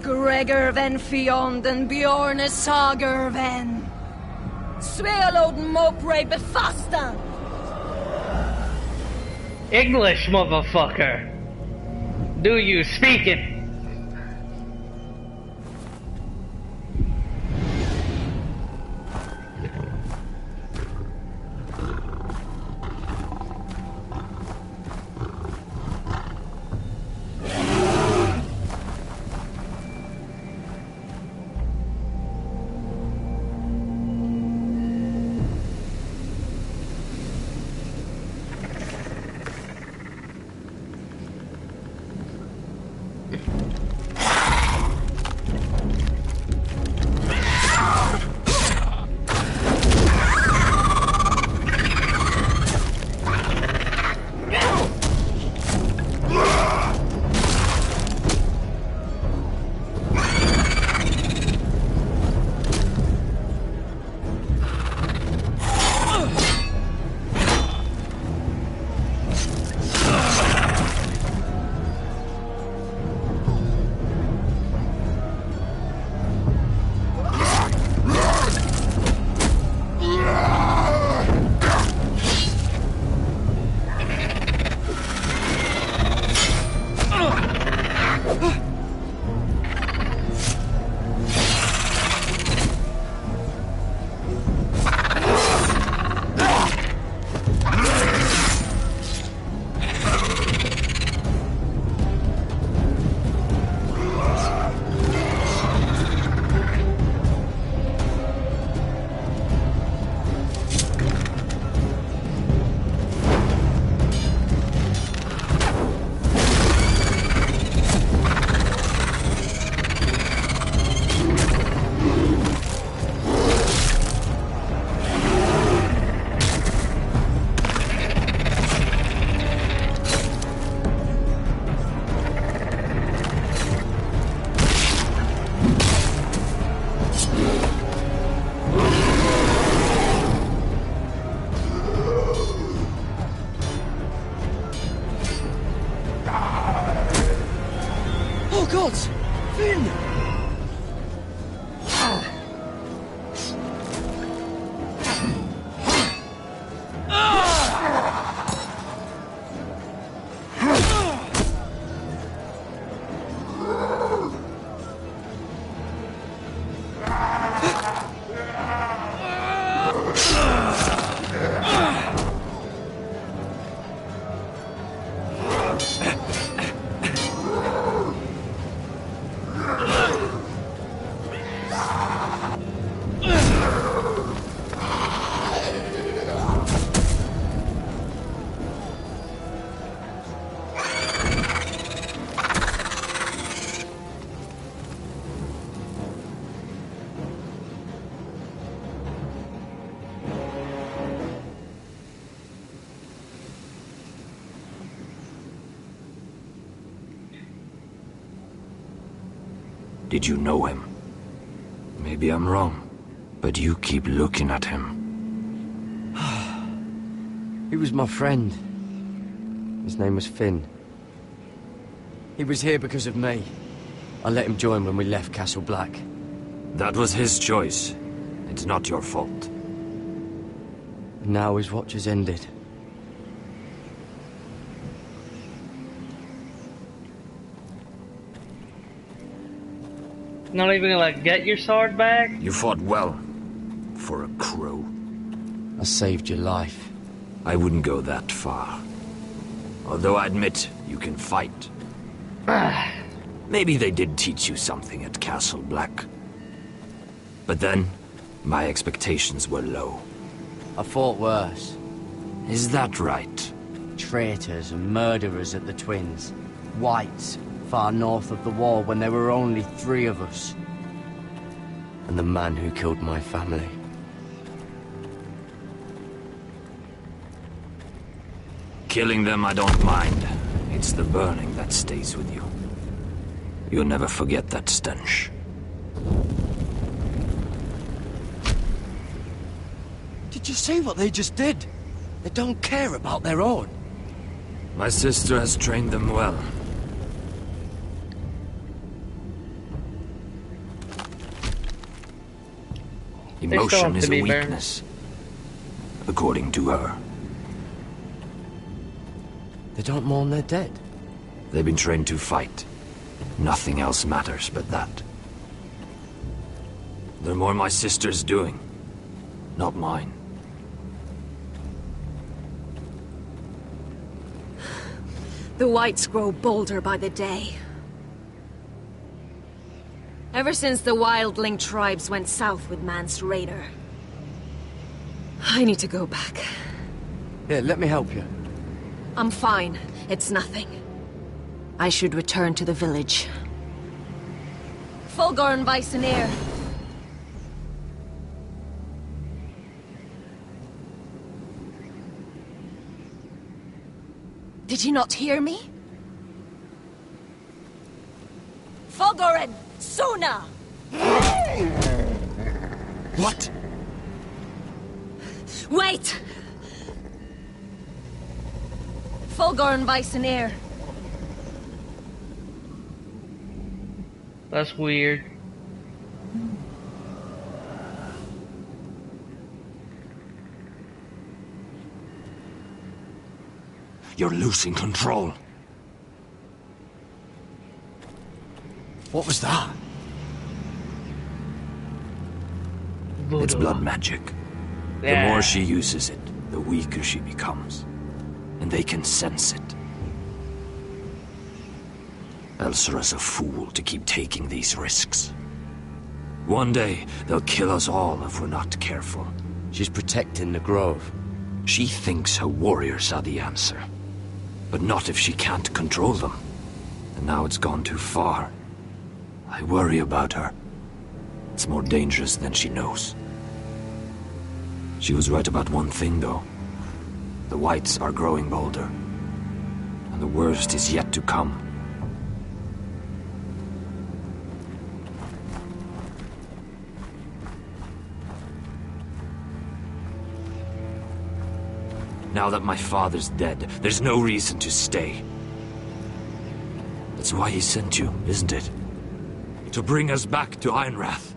Gregor ven Fjond and Bjorne Sager ven. Svealoden Mopre befastan. English, motherfucker. Do you speak it? Did you know him? Maybe I'm wrong, but you keep looking at him. He was my friend. His name was Finn. He was here because of me. I let him join when we left Castle Black. That was his choice. It's not your fault. Now his watch has ended. Not even gonna, like, get your sword back? You fought well. For a crow. I saved your life. I wouldn't go that far. Although I admit, you can fight. Maybe they did teach you something at Castle Black. But then, my expectations were low. I fought worse. Is that right? Traitors and murderers at the Twins. Whites, far north of the wall when there were only 3 of us. And the man who killed my family. Killing them I don't mind. It's the burning that stays with you. You'll never forget that stench. Did you see what they just did? They don't care about their own. My sister has trained them well. Emotion is a weakness, according to her. They don't mourn their dead. They've been trained to fight. Nothing else matters but that. They're more my sister's doing, not mine. The Whites grow bolder by the day. Ever since the wildling tribes went south with Mance Rayder. I need to go back. Here, let me help you. I'm fine. It's nothing. I should return to the village. Fulgorn Weisenir. Did you not hear me? Fulgorin! Suna! What? Wait! Fulgorn Weisenir. That's weird. You're losing control. What was that? It's blood magic. The more she uses it, the weaker she becomes. And they can sense it. Elsera's a fool to keep taking these risks. One day, they'll kill us all if we're not careful. She's protecting the grove. She thinks her warriors are the answer. But not if she can't control them. And now it's gone too far. I worry about her. It's more dangerous than she knows. She was right about one thing, though. The Whites are growing bolder. And the worst is yet to come. Now that my father's dead, there's no reason to stay. That's why he sent you, isn't it? To bring us back to Ironrath.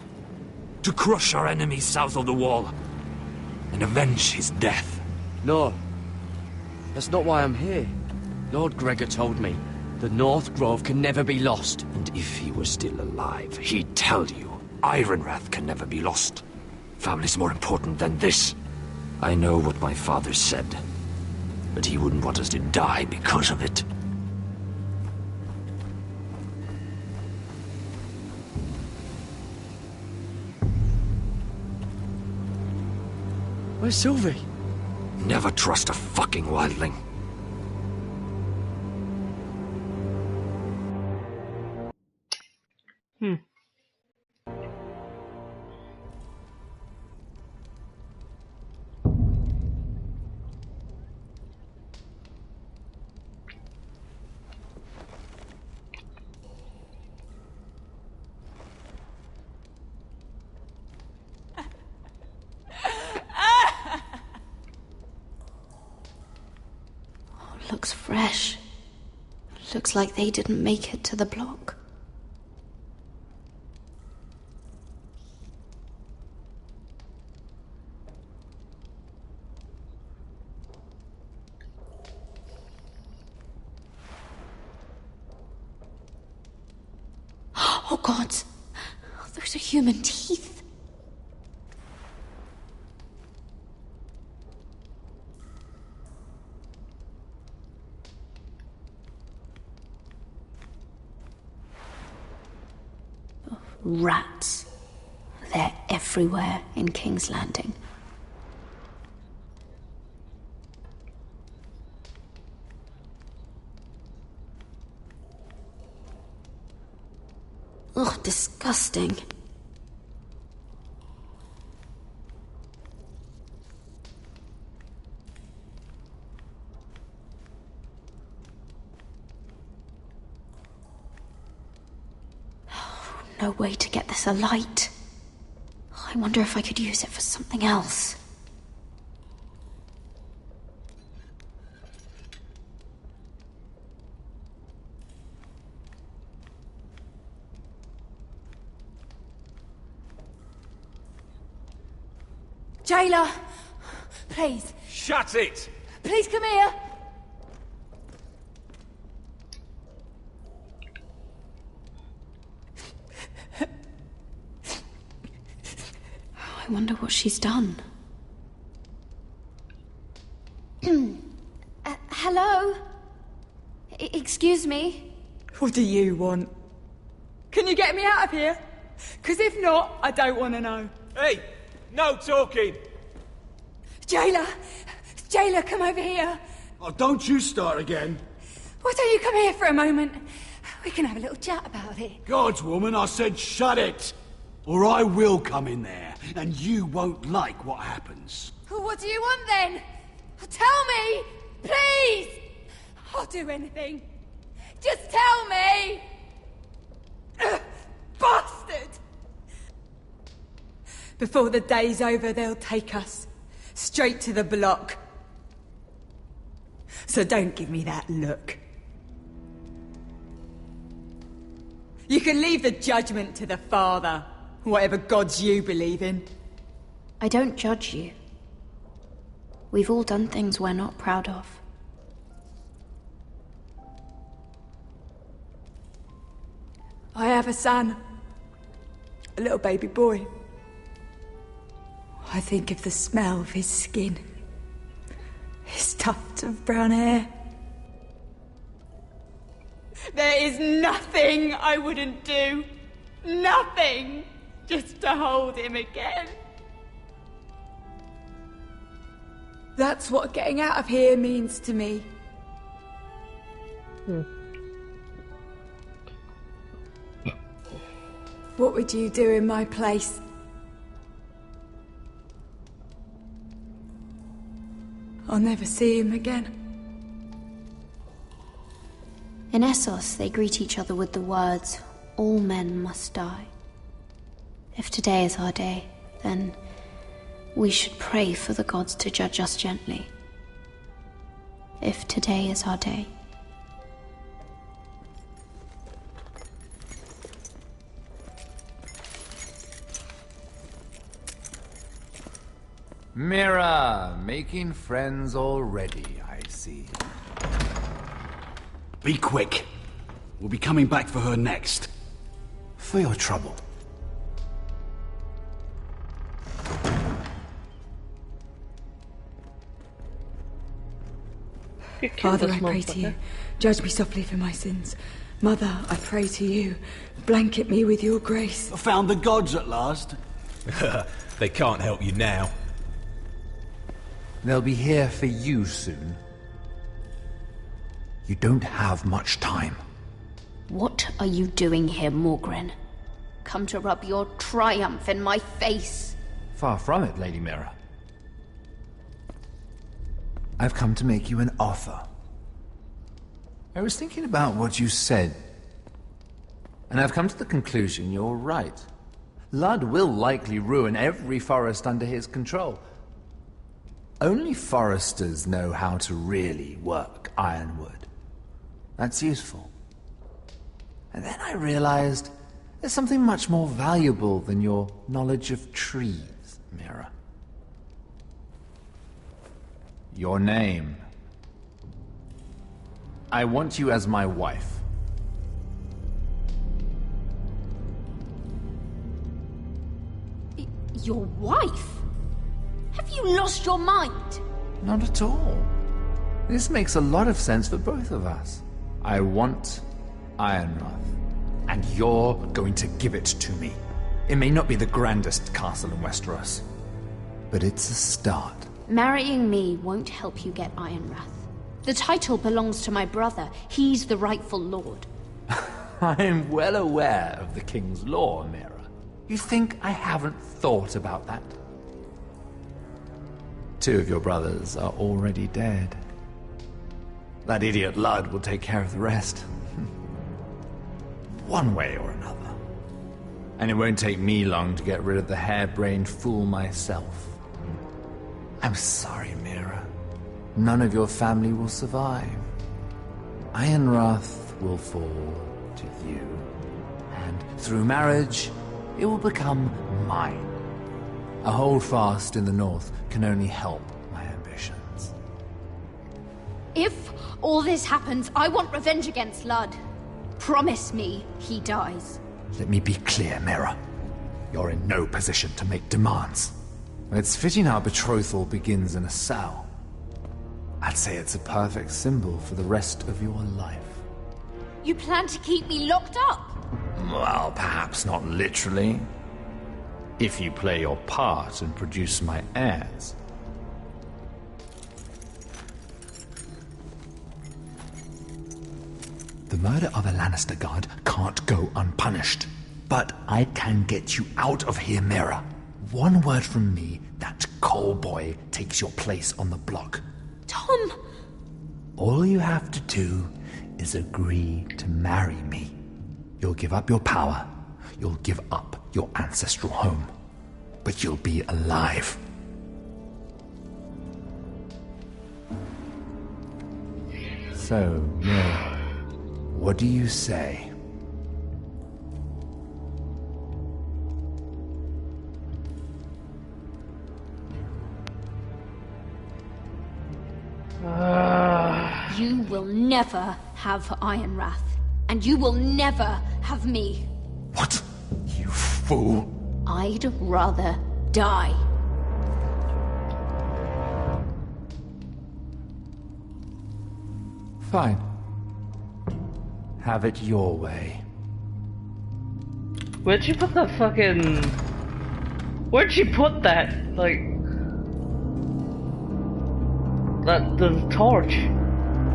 To crush our enemies south of the wall. And avenge his death. No. That's not why I'm here. Lord Gregor told me the North Grove can never be lost. And if he were still alive, he'd tell you Ironrath can never be lost. Family's more important than this. I know what my father said. But he wouldn't want us to die because of it. Where's Sylvie? Never trust a fucking wildling. Looks fresh. Looks like they didn't make it to the block. Oh God! Those are human teeth. Rats. They're everywhere in King's Landing. Ugh, disgusting. No way to get this alight. I wonder if I could use it for something else. Jailer! Please. Shut it! Please come here! I wonder what she's done. Hello? Excuse me? What do you want? Can you get me out of here? Because if not, I don't want to know. Hey! No talking! Jailer! Jailer, come over here! Oh, don't you start again. Why don't you come here for a moment? We can have a little chat about it. Gods, woman, I said shut it! Or I will come in there, and you won't like what happens. Well, what do you want then? Tell me! Please! I'll do anything. Just tell me! Bastard! Before the day's over, they'll take us. Straight to the block. So don't give me that look. You can leave the judgment to the Father. Whatever gods you believe in. I don't judge you. We've all done things we're not proud of. I have a son. A little baby boy. I think of the smell of his skin. His tufts of brown hair. There is nothing I wouldn't do. Nothing! Just to hold him again. That's what getting out of here means to me. What would you do in my place? I'll never see him again. In Essos, they greet each other with the words, "All men must die." If today is our day, then we should pray for the gods to judge us gently. If today is our day. Mira, making friends already, I see. Be quick. We'll be coming back for her next. For your trouble. Father, I pray to you, judge me softly for my sins. Mother, I pray to you, blanket me with your grace. I found the gods at last. They can't help you now. They'll be here for you soon. You don't have much time. What are you doing here, Morgren? Come to rub your triumph in my face. Far from it, Lady Mira. I've come to make you an offer. I was thinking about what you said, and I've come to the conclusion you're right. Ludd will likely ruin every forest under his control. Only foresters know how to really work ironwood. That's useful. And then I realized there's something much more valuable than your knowledge of trees, Mira. Your name. I want you as my wife. Your wife? Have you lost your mind? Not at all. This makes a lot of sense for both of us. I want Ironrath. and you're going to give it to me. It may not be the grandest castle in Westeros, but it's a start. Marrying me won't help you get Ironrath. The title belongs to my brother. He's the rightful lord. I'm well aware of the king's law, Mira. You think I haven't thought about that? 2 of your brothers are already dead. That idiot Ludd will take care of the rest. One way or another. And it won't take me long to get rid of the harebrained fool myself. I'm sorry, Mira. None of your family will survive. Ironrath will fall to you. And through marriage, it will become mine. A holdfast in the north can only help my ambitions. If all this happens, I want revenge against Ludd. Promise me he dies. Let me be clear, Mira. You're in no position to make demands. It's fitting our betrothal begins in a cell. I'd say it's a perfect symbol for the rest of your life. You plan to keep me locked up? Well, perhaps not literally. If you play your part and produce my heirs. The murder of a Lannister guard can't go unpunished. But I can get you out of here, Mira. One word from me, that coal boy takes your place on the block. Tom! All you have to do is agree to marry me. You'll give up your power. You'll give up your ancestral home. But you'll be alive. So, Mira, what do you say? You will never have Ironrath. And you will never have me. What? You fool! I'd rather die. Fine. Have it your way. Where'd you put that fucking... Where'd you put that? Like... The torch.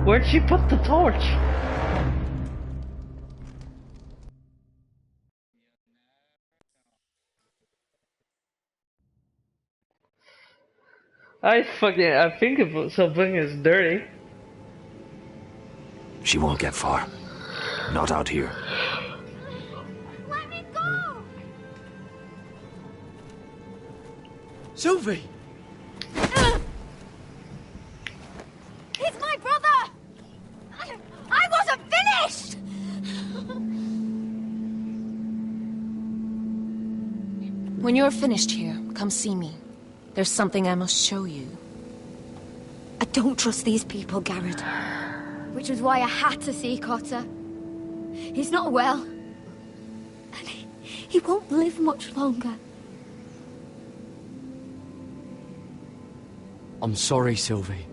Where'd she put the torch? I think if something is dirty. She won't get far. Not out here. Let me go! Sylvie! He's my brother! I wasn't finished! When you're finished here, come see me. There's something I must show you. I don't trust these people, Garrett. Which was why I had to see Cotter. He's not well. And he won't live much longer. I'm sorry, Sylvie.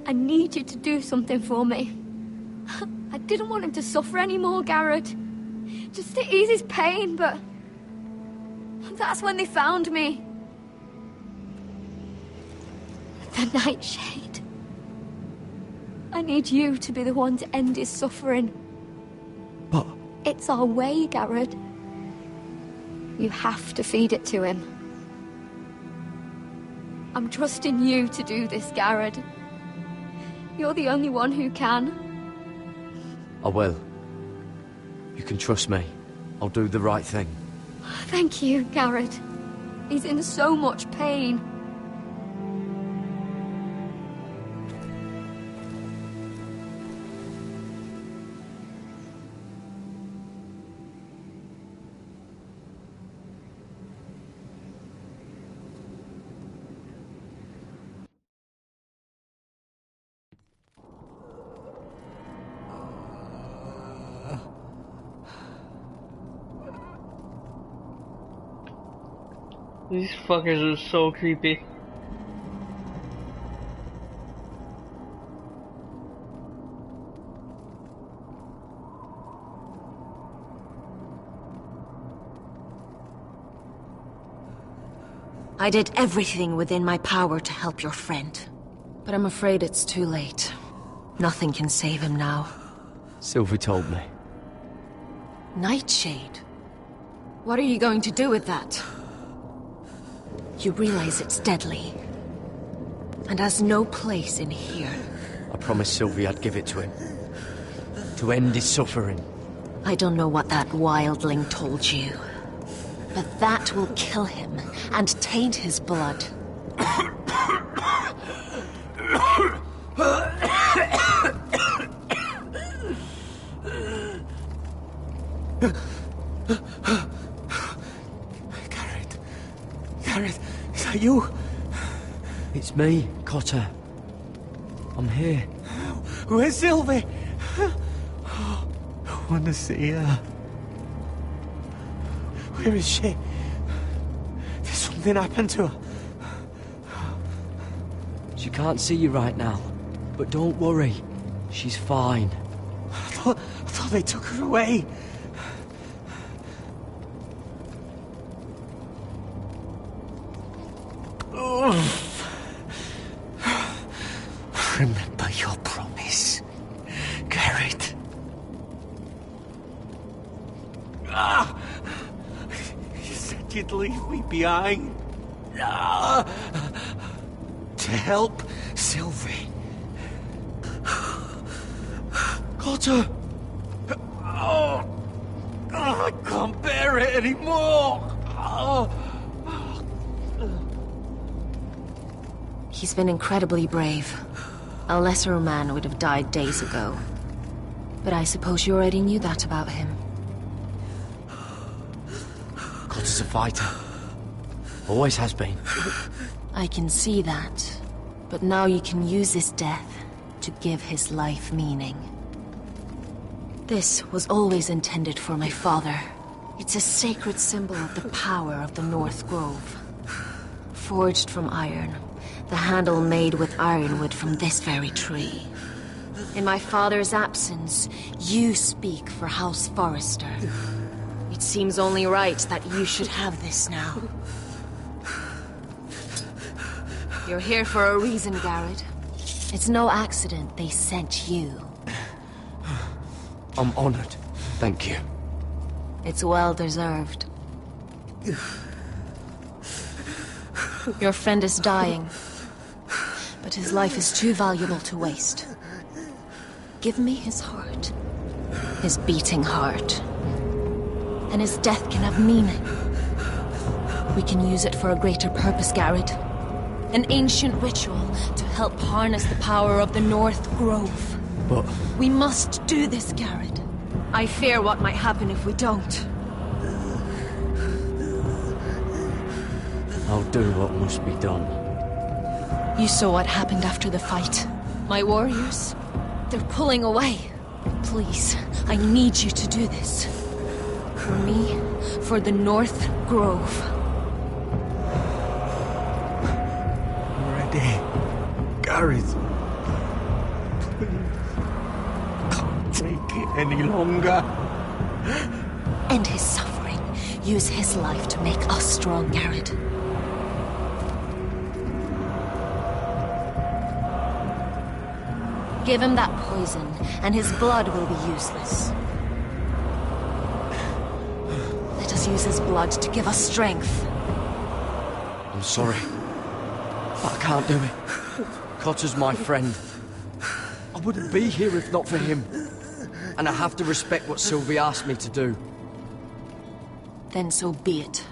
I need you to do something for me. I didn't want him to suffer anymore, Garrett. Just to ease his pain, but... that's when they found me. The Nightshade. I need you to be the one to end his suffering. But... it's our way, Garrett. You have to feed it to him. I'm trusting you to do this, Garrett. You're the only one who can. I will. You can trust me. I'll do the right thing. Thank you, Garrett. He's in so much pain. These fuckers are so creepy. I did everything within my power to help your friend. But I'm afraid it's too late. Nothing can save him now. Sylvie told me. Nightshade? What are you going to do with that? You realize it's deadly. And has no place in here. I promised Sylvie I'd give it to him. To end his suffering. I don't know what that wildling told you. But that will kill him and taint his blood. Gareth, is that you? It's me, Cotter. I'm here. Where's Sylvie? I want to see her. Where is she? Did something happen to her? She can't see you right now. But don't worry. She's fine. I thought they took her away. Remember your promise, Garrett. You said you'd leave me behind. To help Sylvie. Cotter! I can't bear it anymore! He's been incredibly brave. A lesser man would have died days ago. But I suppose you already knew that about him. Cotter's a fighter. Always has been. I can see that. But now you can use his death to give his life meaning. This was always intended for my father. It's a sacred symbol of the power of the North Grove. Forged from iron, the handle made with ironwood from this very tree. In my father's absence, you speak for House Forrester. It seems only right that you should have this now. You're here for a reason, Garrett. It's no accident they sent you. I'm honored. Thank you. It's well deserved. Your friend is dying, but his life is too valuable to waste. Give me his heart. His beating heart. And his death can have meaning. We can use it for a greater purpose, Garrett. An ancient ritual to help harness the power of the North Grove. But... we must do this, Garrett. I fear what might happen if we don't. I'll do what must be done. You saw what happened after the fight. My warriors, they're pulling away. Please, I need you to do this. For me, for the North Grove. Ready, Gareth. Can't take it any longer. End his suffering. Use his life to make us strong, Garrett. Give him that poison, and his blood will be useless. Let us use his blood to give us strength. I'm sorry. But I can't do it. Cotter's my friend. I wouldn't be here if not for him. And I have to respect what Sylvie asked me to do. Then so be it.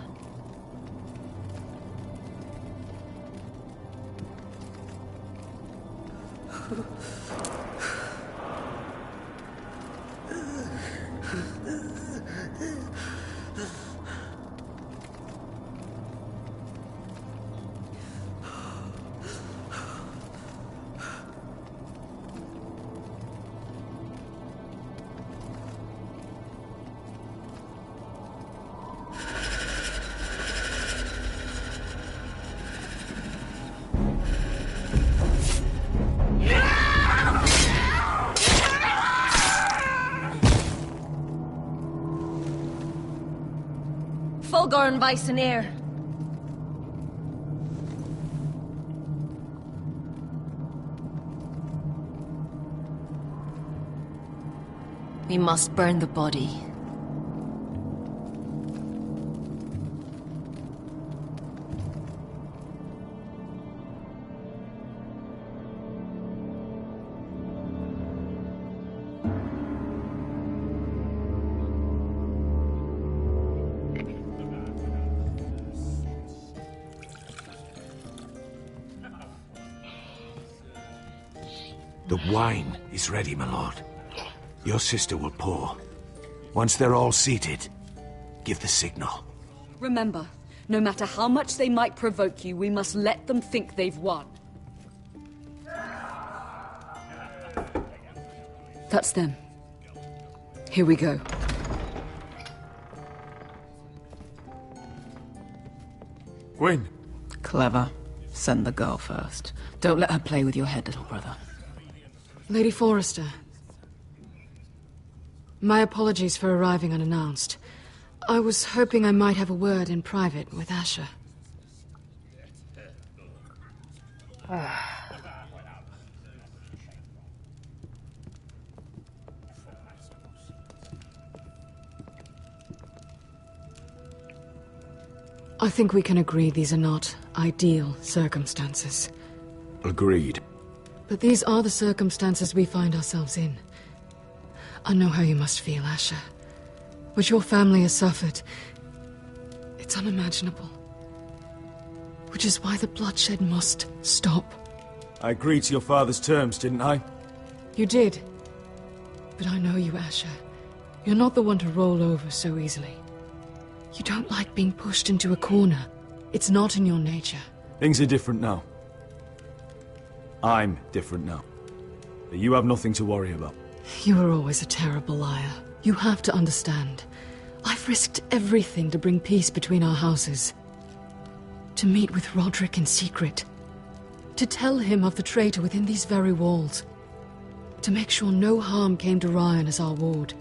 Fulgorn Vicenair. We must burn the body. The wine is ready, my lord. Your sister will pour. Once they're all seated, give the signal. Remember, no matter how much they might provoke you, we must let them think they've won. That's them. Here we go. Gwyn. Clever. Send the girl first. Don't let her play with your head, little brother. Lady Forrester. My apologies for arriving unannounced. I was hoping I might have a word in private with Asher. I think we can agree these are not ideal circumstances. Agreed. But these are the circumstances we find ourselves in. I know how you must feel, Asher. What your family has suffered, it's unimaginable. Which is why the bloodshed must stop. I agreed to your father's terms, didn't I? You did. But I know you, Asher. You're not the one to roll over so easily. You don't like being pushed into a corner. It's not in your nature. Things are different now. I'm different now. But you have nothing to worry about. You were always a terrible liar. You have to understand. I've risked everything to bring peace between our houses. To meet with Roderick in secret. To tell him of the traitor within these very walls. To make sure no harm came to Ryan as our ward.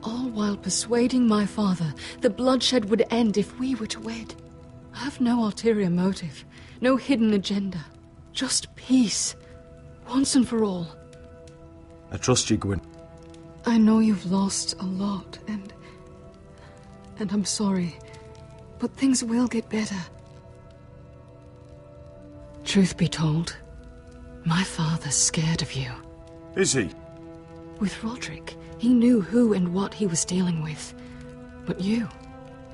All while persuading my father that bloodshed would end if we were to wed. I have no ulterior motive. No hidden agenda. Just peace. Once and for all. I trust you, Gwyn. I know you've lost a lot, and I'm sorry. But things will get better. Truth be told, my father's scared of you. Is he? With Roderick, he knew who and what he was dealing with. But you,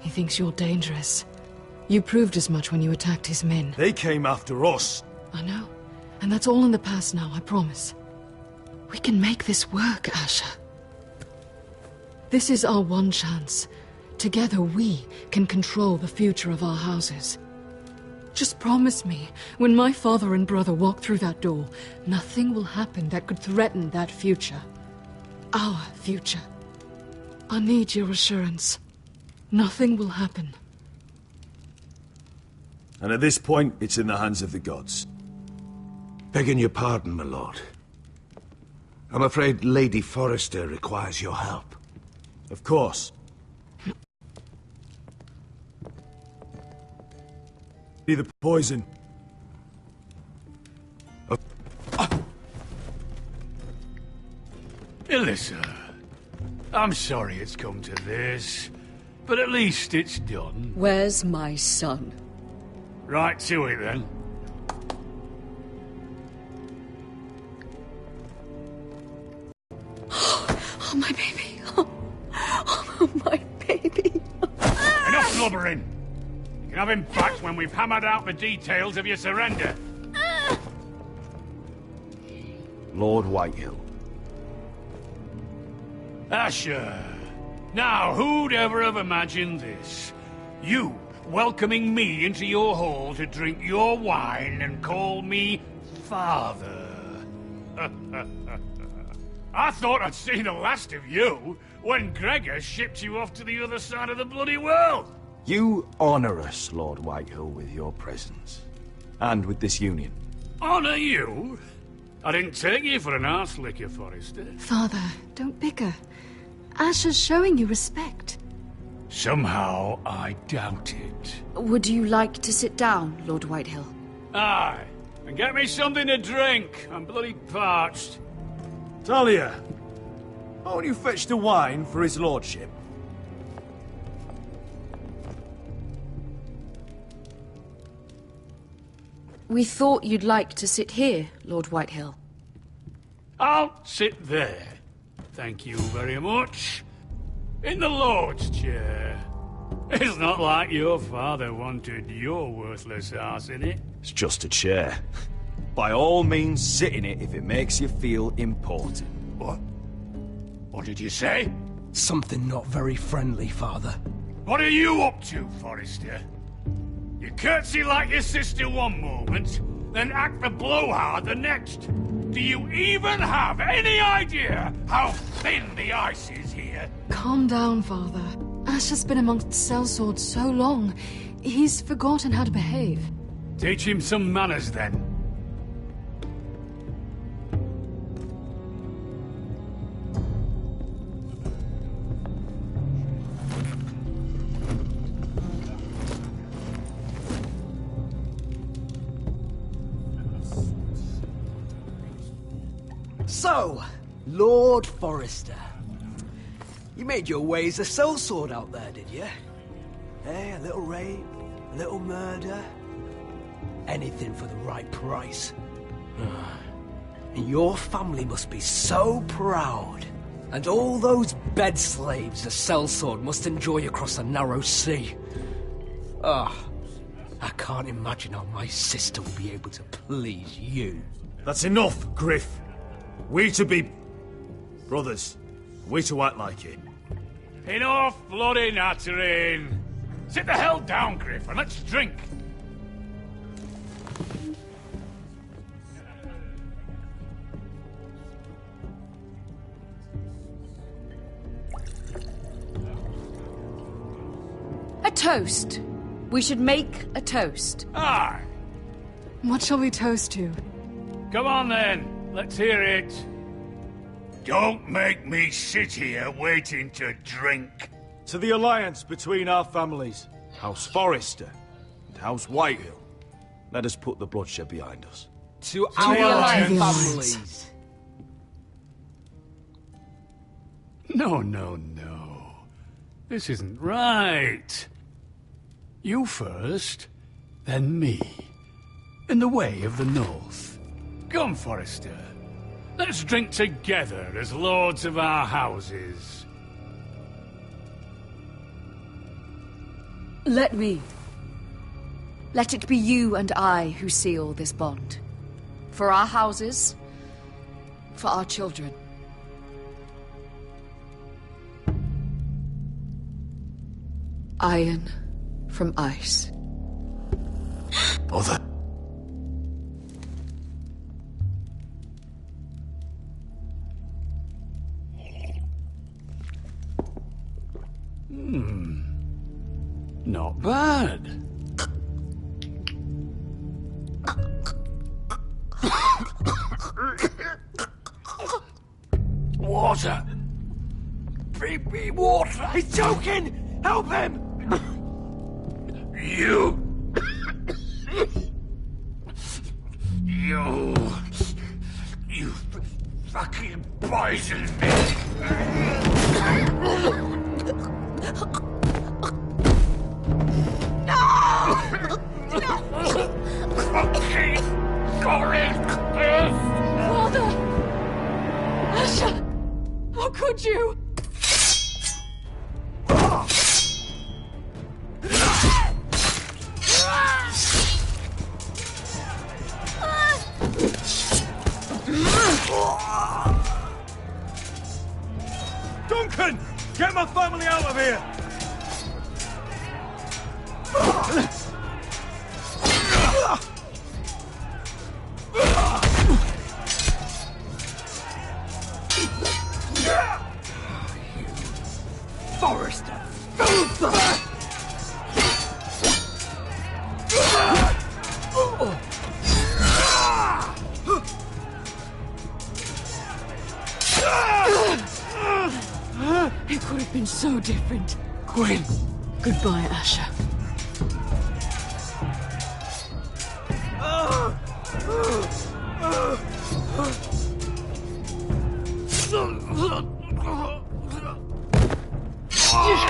he thinks you're dangerous. You proved as much when you attacked his men. They came after us. I know. And that's all in the past now, I promise. We can make this work, Asher. This is our one chance. Together we can control the future of our houses. Just promise me, when my father and brother walk through that door, nothing will happen that could threaten that future. Our future. I need your assurance. Nothing will happen. And at this point, it's in the hands of the gods. Begging your pardon, my lord. I'm afraid Lady Forrester requires your help. Of course. Be the poison. Alyssa, I'm sorry it's come to this, but at least it's done. Where's my son? Right to it, then. Oh, my baby. Oh, my baby. Enough blubbering. You can have him back when we've hammered out the details of your surrender. Lord Whitehill. Asher. Now, who'd ever have imagined this? You welcoming me into your hall to drink your wine and call me father. I thought I'd see the last of you when Gregor shipped you off to the other side of the bloody world. You honor us, Lord Whitehill, with your presence. And with this union. Honor you? I didn't take you for an arse licker, Forrester. Father, don't bicker. Asher's showing you respect. Somehow, I doubt it. Would you like to sit down, Lord Whitehill? Aye. And get me something to drink. I'm bloody parched. Talia! Won't you fetch the wine for his lordship? We thought you'd like to sit here, Lord Whitehill. I'll sit there. Thank you very much. In the Lord's chair. It's not like your father wanted your worthless ass in it. It's just a chair. By all means, sit in it if it makes you feel important. What? What did you say? Something not very friendly, Father. What are you up to, Forrester? You curtsy like your sister one moment, then act the blowhard the next. Do you even have any idea how thin the ice is here? Calm down, Father. Ash has been amongst sellswords so long, he's forgotten how to behave. Teach him some manners, then. So, Lord Forrester. You made your way as a sellsword out there, did you? Eh, a little rape, a little murder. Anything for the right price. And your family must be so proud. And all those bed slaves a sellsword must enjoy across the narrow sea. I can't imagine how my sister will be able to please you. That's enough, Griff. We to be brothers. We to act like it. Enough bloody nattering. Sit the hell down, Griff, and let's drink. A toast. We should make a toast. Aye. What shall we toast to? Come on then. Let's hear it. Don't make me sit here waiting to drink. To the alliance between our families, House Forrester and House Whitehill. Let us put the bloodshed behind us. To our families. No, no, no. This isn't right. You first, then me. In the way of the North. Come, Forrester. Let's drink together as lords of our houses. Let me. Let it be you and I who seal this bond. For our houses, for our children. Iron from ice. Bother. Not bad. Water. Bring me water. He's choking! Help him! You fucking poisoned me. Father! Asha! How could you? Duncan! Get my family out of here! Forrester! It could have been so different. Gwyn! Goodbye, Asha.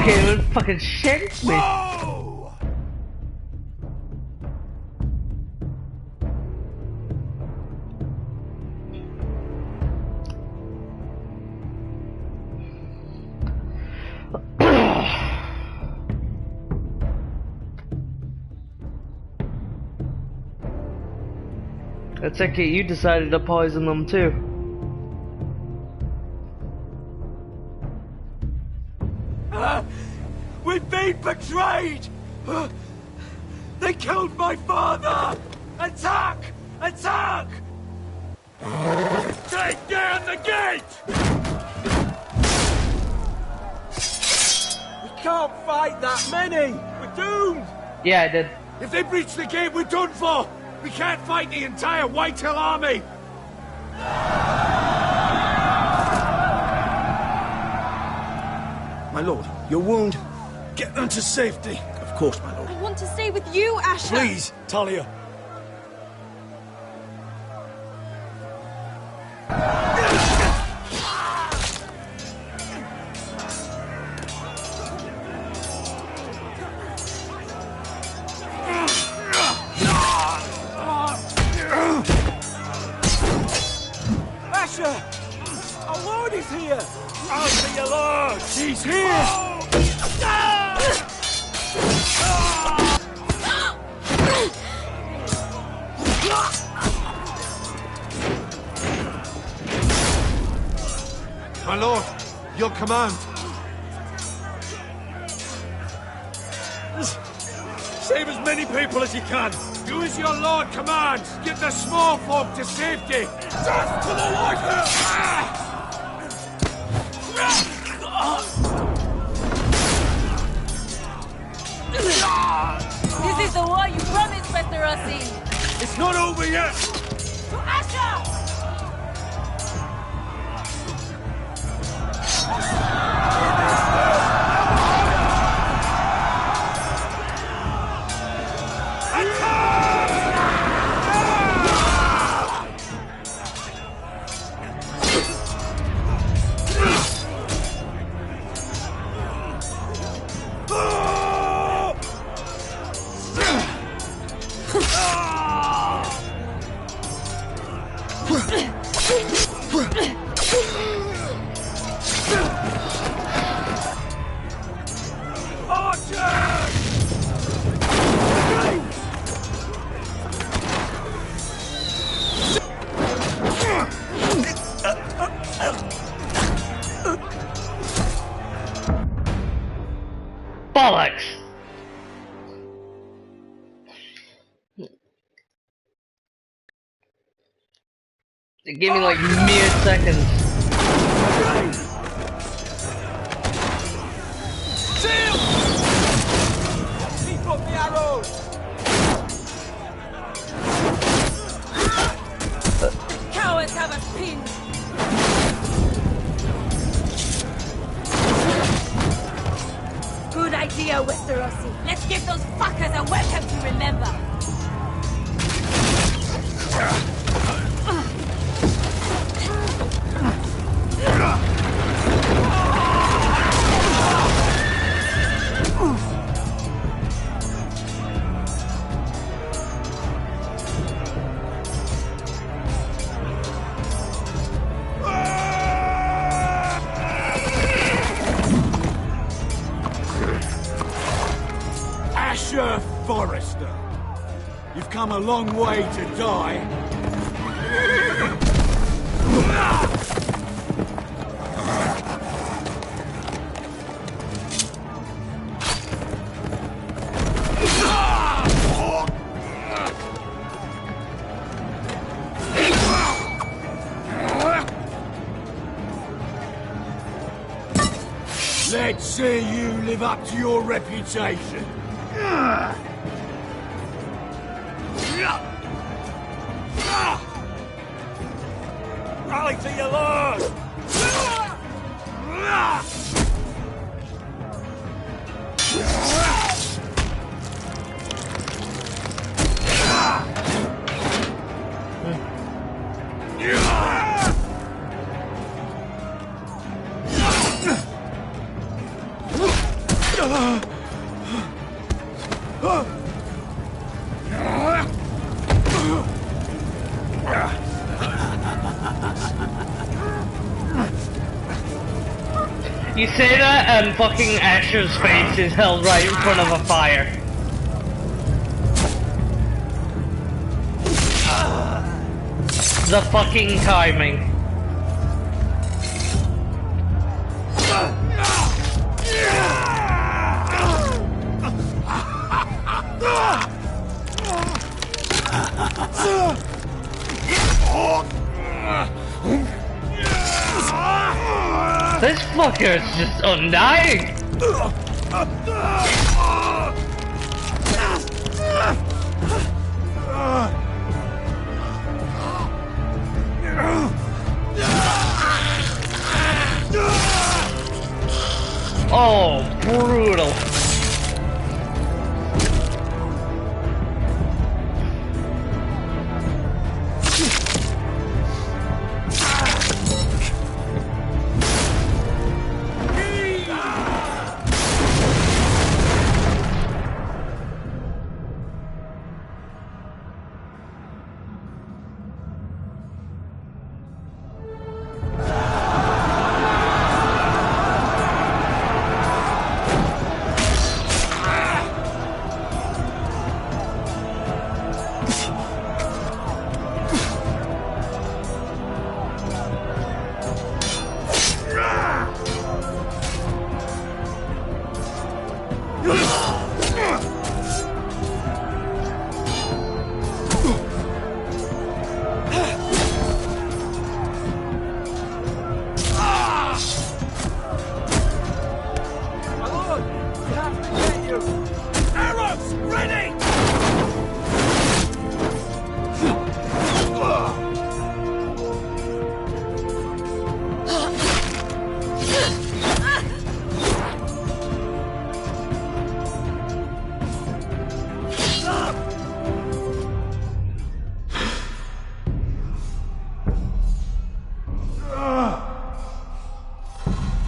came and fucking shanked me. I take it you decided to poison them too. We've been betrayed! They killed my father! Attack! Attack! Take down the gate! We can't fight that many! We're doomed! Yeah, I did. If they breach the gate, we're done for! We can't fight the entire Whitetail army! My lord, your wound. Get them to safety. Of course, my lord. I want to stay with you, Asher! Please, Talia. Asher! Our lord is here! Answer your lord! He's here! My lord, your command. Save as many people as you can! Do as your lord commands! Get the small folk to safety! Death to the Whitehair! This is the war you promised, Westerosi! It's not over yet! To Asher! Bollocks! It gave me like mere seconds. Keep up the arrows! Cowards have us pinned! Good idea, Westerosi. Let's give those fuckers a welcome to remember. Asher Forrester, you've come a long way to die. Let's see you live up to your reputation. Rally to your lord! You say that and fucking Asher's face is held right in front of a fire. The fucking timing. This fucker is just undying. Oh, brutal.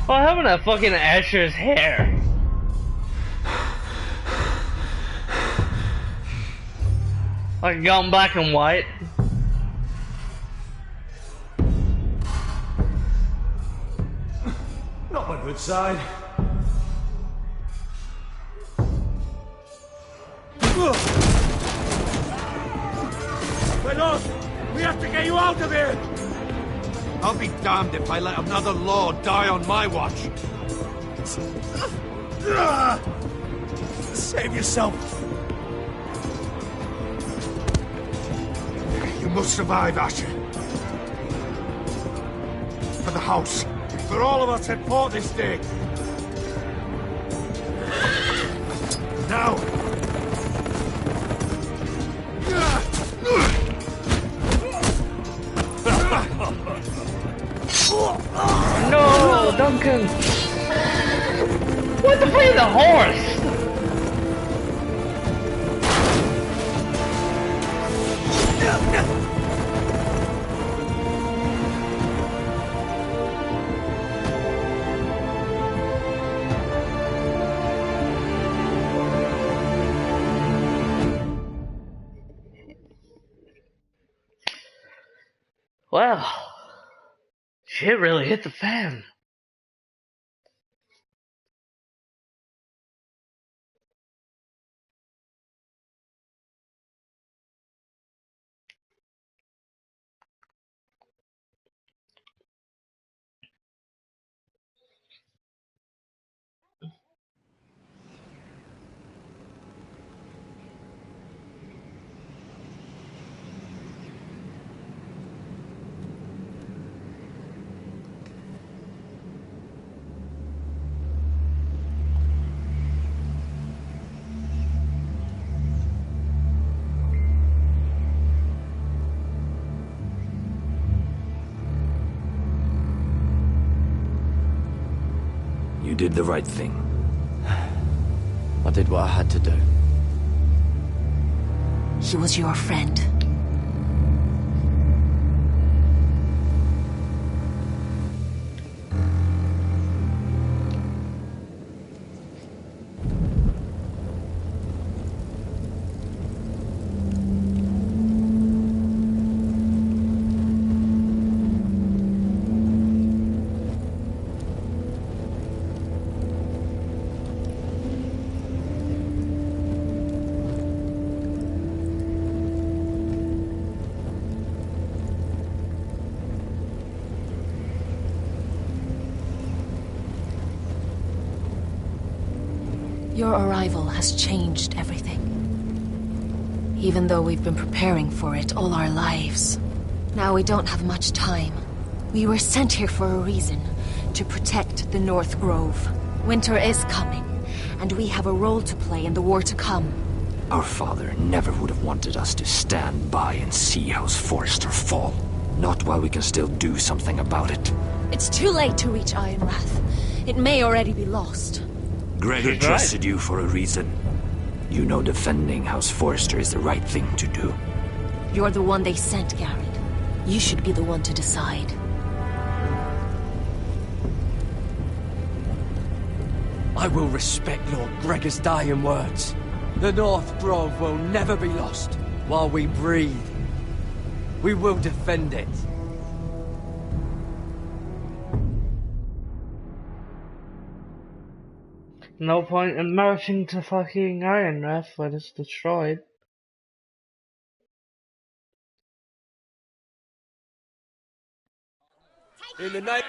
What happened to fucking Asher's hair? Like gone black and white. Not my good side. Venos, we have to get you out of here! I'll be damned if I let another lord die on my watch. Save yourself. You must survive, Asher. For the house. For all of us at Port this day. Now! No, Duncan! What the fuck is the horse? Well, shit really hit the fan. You did the right thing. I did what I had to do. He was your friend. Your arrival has changed everything. Even though we've been preparing for it all our lives. Now we don't have much time. We were sent here for a reason. To protect the North Grove. Winter is coming, and we have a role to play in the war to come. Our father never would have wanted us to stand by and see House Forrester fall. Not while we can still do something about it. It's too late to reach Ironrath. It may already be lost. Gregor trusted you for a reason. You know defending House Forrester is the right thing to do. You're the one they sent, Garrett. You should be the one to decide. I will respect Lord Gregor's dying words. The North Grove will never be lost. While we breathe, we will defend it. No point in marching to fucking Ironrath when it's destroyed. In the name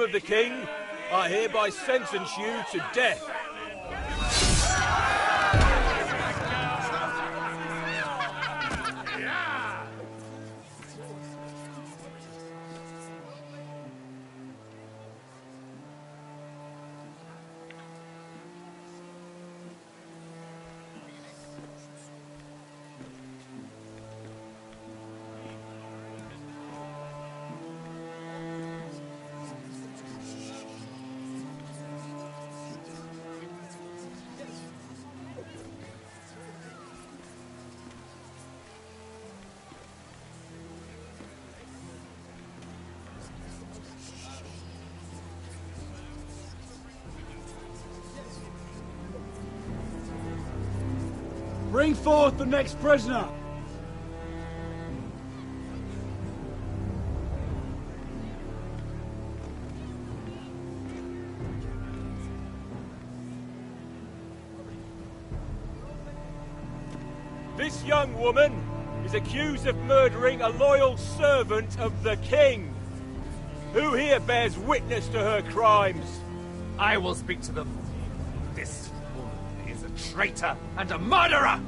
of the King, I hereby sentence you to death. Bring forth the next prisoner! This young woman is accused of murdering a loyal servant of the King. Who here bears witness to her crimes? I will speak to them. This woman is a traitor and a murderer!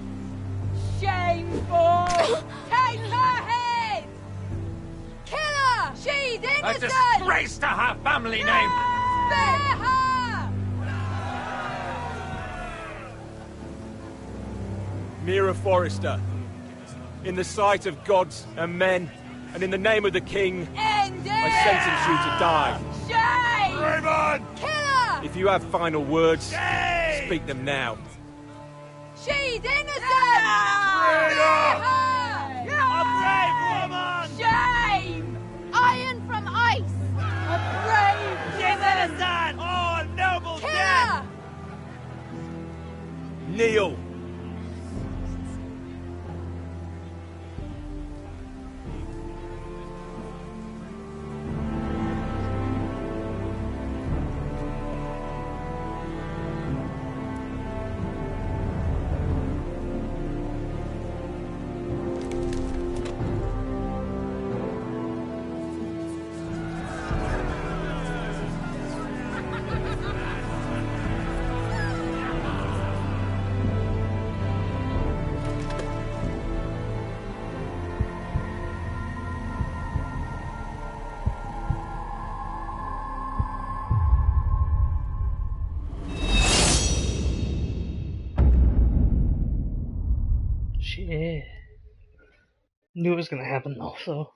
Shameful! Take her head! Kill her! She's innocent! A disgrace to her family name! Spare her! Mira Forrester, in the sight of gods and men, and in the name of the King, End it! I sentence you to die. Shame! Raymond! Kill her! If you have final words, speak them now. She's innocent! Spare her! A brave woman! Shame! Iron from ice! A brave She's innocent! Oh, a noble Kill death! her! Kneel. Shit. Knew it was gonna happen though, so.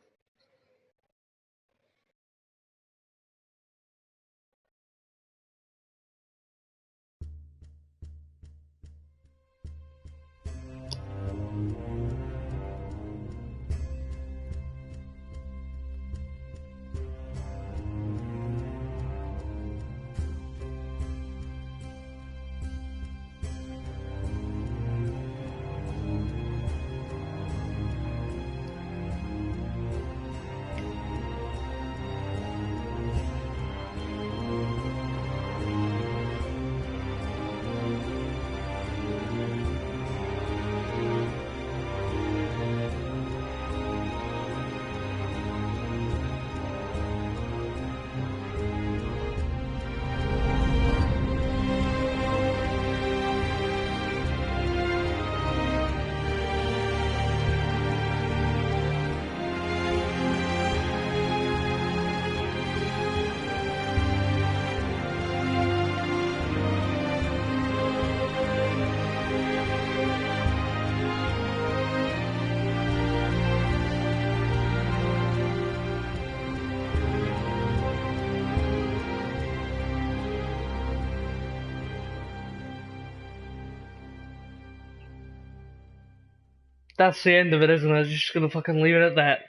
That's the end of it, isn't it? Just gonna fucking leave it at that.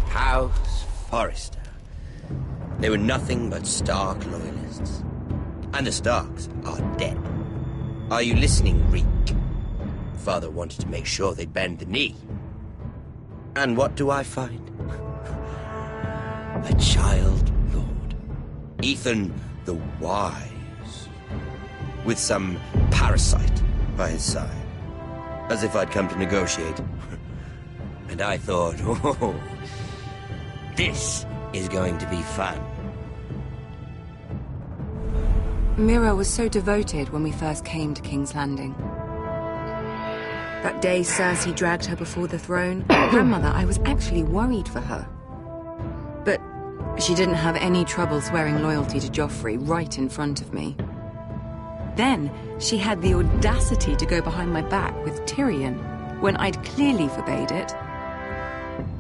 House Forrester. They were nothing but Stark loyalists. And the Starks are dead. Are you listening, Reek? Father wanted to make sure they bend the knee. And what do I find? A child lord. Ethan the Wise. With some parasite by his side. As if I'd come to negotiate. And I thought, oh, this is going to be fun. Mira was so devoted when we first came to King's Landing. That day Cersei dragged her before the throne, Grandmother, I was actually worried for her. But she didn't have any trouble swearing loyalty to Joffrey right in front of me. Then she had the audacity to go behind my back with Tyrion when I'd clearly forbade it.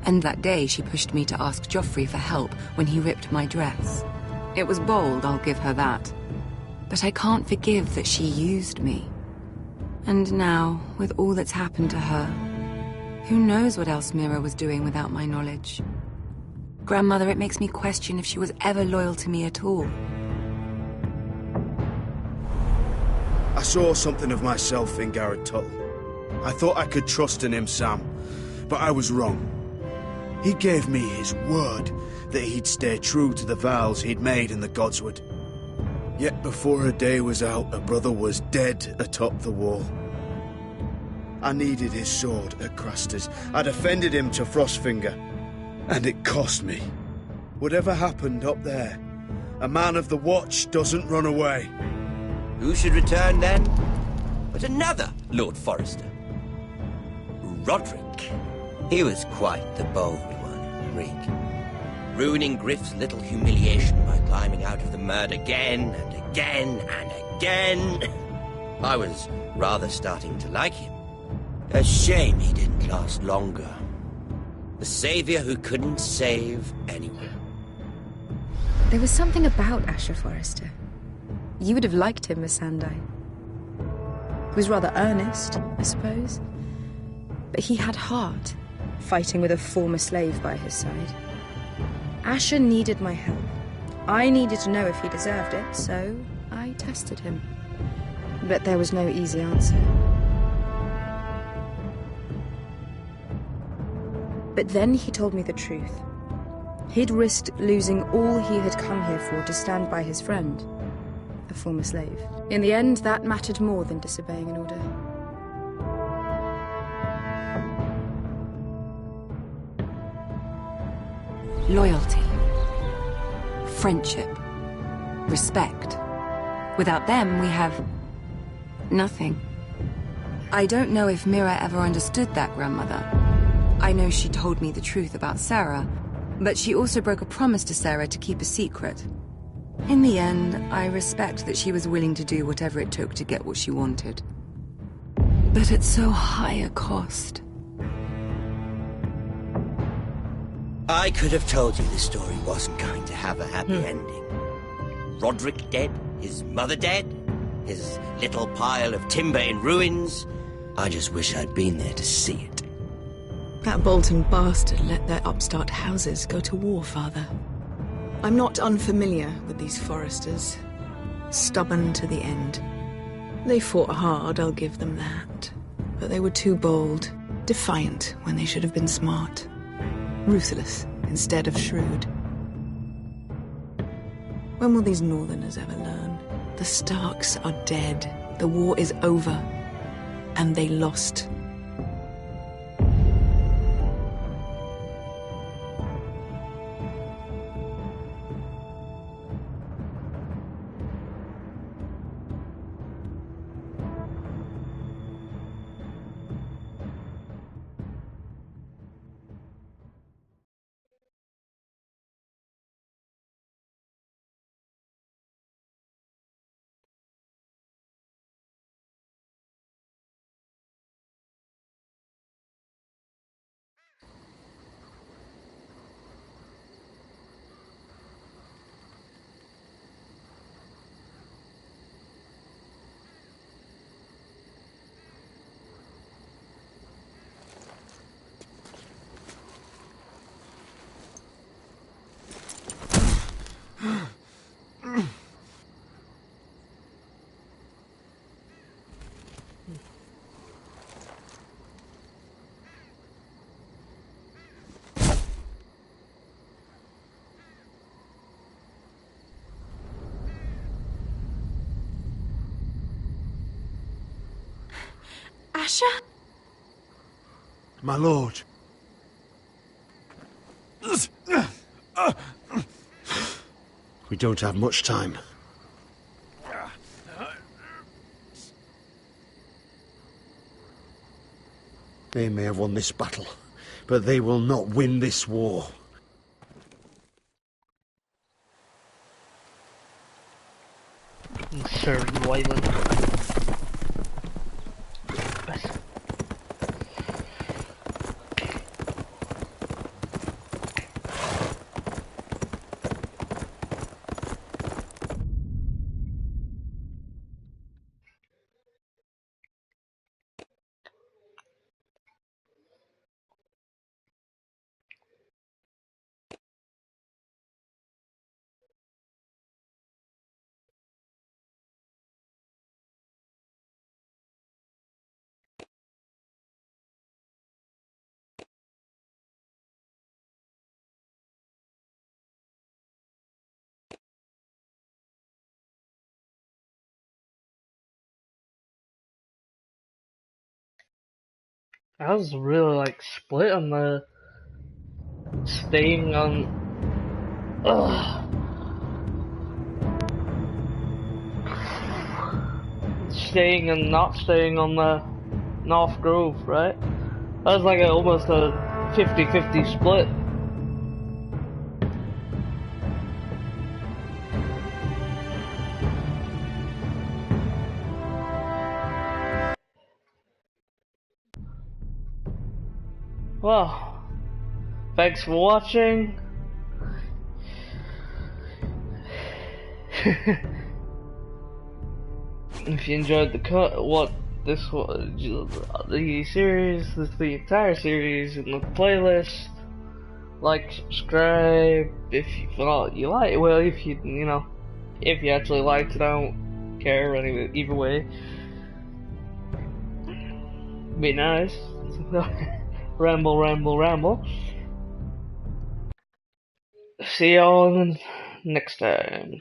And that day she pushed me to ask Joffrey for help when he ripped my dress. It was bold, I'll give her that. But I can't forgive that she used me. And now, with all that's happened to her, who knows what else Mira was doing without my knowledge? Grandmother, it makes me question if she was ever loyal to me at all. I saw something of myself in Garrett Tuttle. I thought I could trust in him, Sam, but I was wrong. He gave me his word that he'd stay true to the vows he'd made in the Godswood. Yet before a day was out, a brother was dead atop the wall. I needed his sword at Craster's. I defended him to Frostfinger, and it cost me. Whatever happened up there, a man of the Watch doesn't run away. Who should return then? But another Lord Forrester. Roderick. He was quite the bold one, Reek. Ruining Griff's little humiliation by climbing out of the mud again and again and again. I was rather starting to like him. A shame he didn't last longer. The savior who couldn't save anyone. There was something about Asher Forrester. You would have liked him, Miss Sandai. He was rather earnest, I suppose. But he had heart, fighting with a former slave by his side. Asher needed my help. I needed to know if he deserved it, so I tested him. But there was no easy answer. But then he told me the truth. He'd risked losing all he had come here for to stand by his friend, a former slave. In the end, that mattered more than disobeying an order. Loyalty. Friendship. Respect. Without them, we have nothing. I don't know if Mira ever understood that, Grandmother. I know she told me the truth about Sarah, but she also broke a promise to Sarah to keep a secret. In the end, I respect that she was willing to do whatever it took to get what she wanted. But at so high a cost. I could have told you this story wasn't going to have a happy ending. Roderick dead, his mother dead, his little pile of timber in ruins. I just wish I'd been there to see it. That Bolton bastard let their upstart houses go to war, Father. I'm not unfamiliar with these Forresters. Stubborn to the end. They fought hard, I'll give them that. But they were too bold, defiant when they should have been smart. Ruthless instead of shrewd. When will these Northerners ever learn? The Starks are dead. The war is over. And they lost. Asher? My lord. We don't have much time. They may have won this battle, but they will not win this war. Sir Wyland. I was really like split on the staying on. Staying and not staying on the North Grove, right? That was like almost a 50-50 split. Well, thanks for watching. If you enjoyed the the series, the entire series in the playlist, like, subscribe if you thought you like. Well, if you if you actually liked it, I don't care anyway. Either way, be nice. Ramble, ramble, ramble. See y'all next time.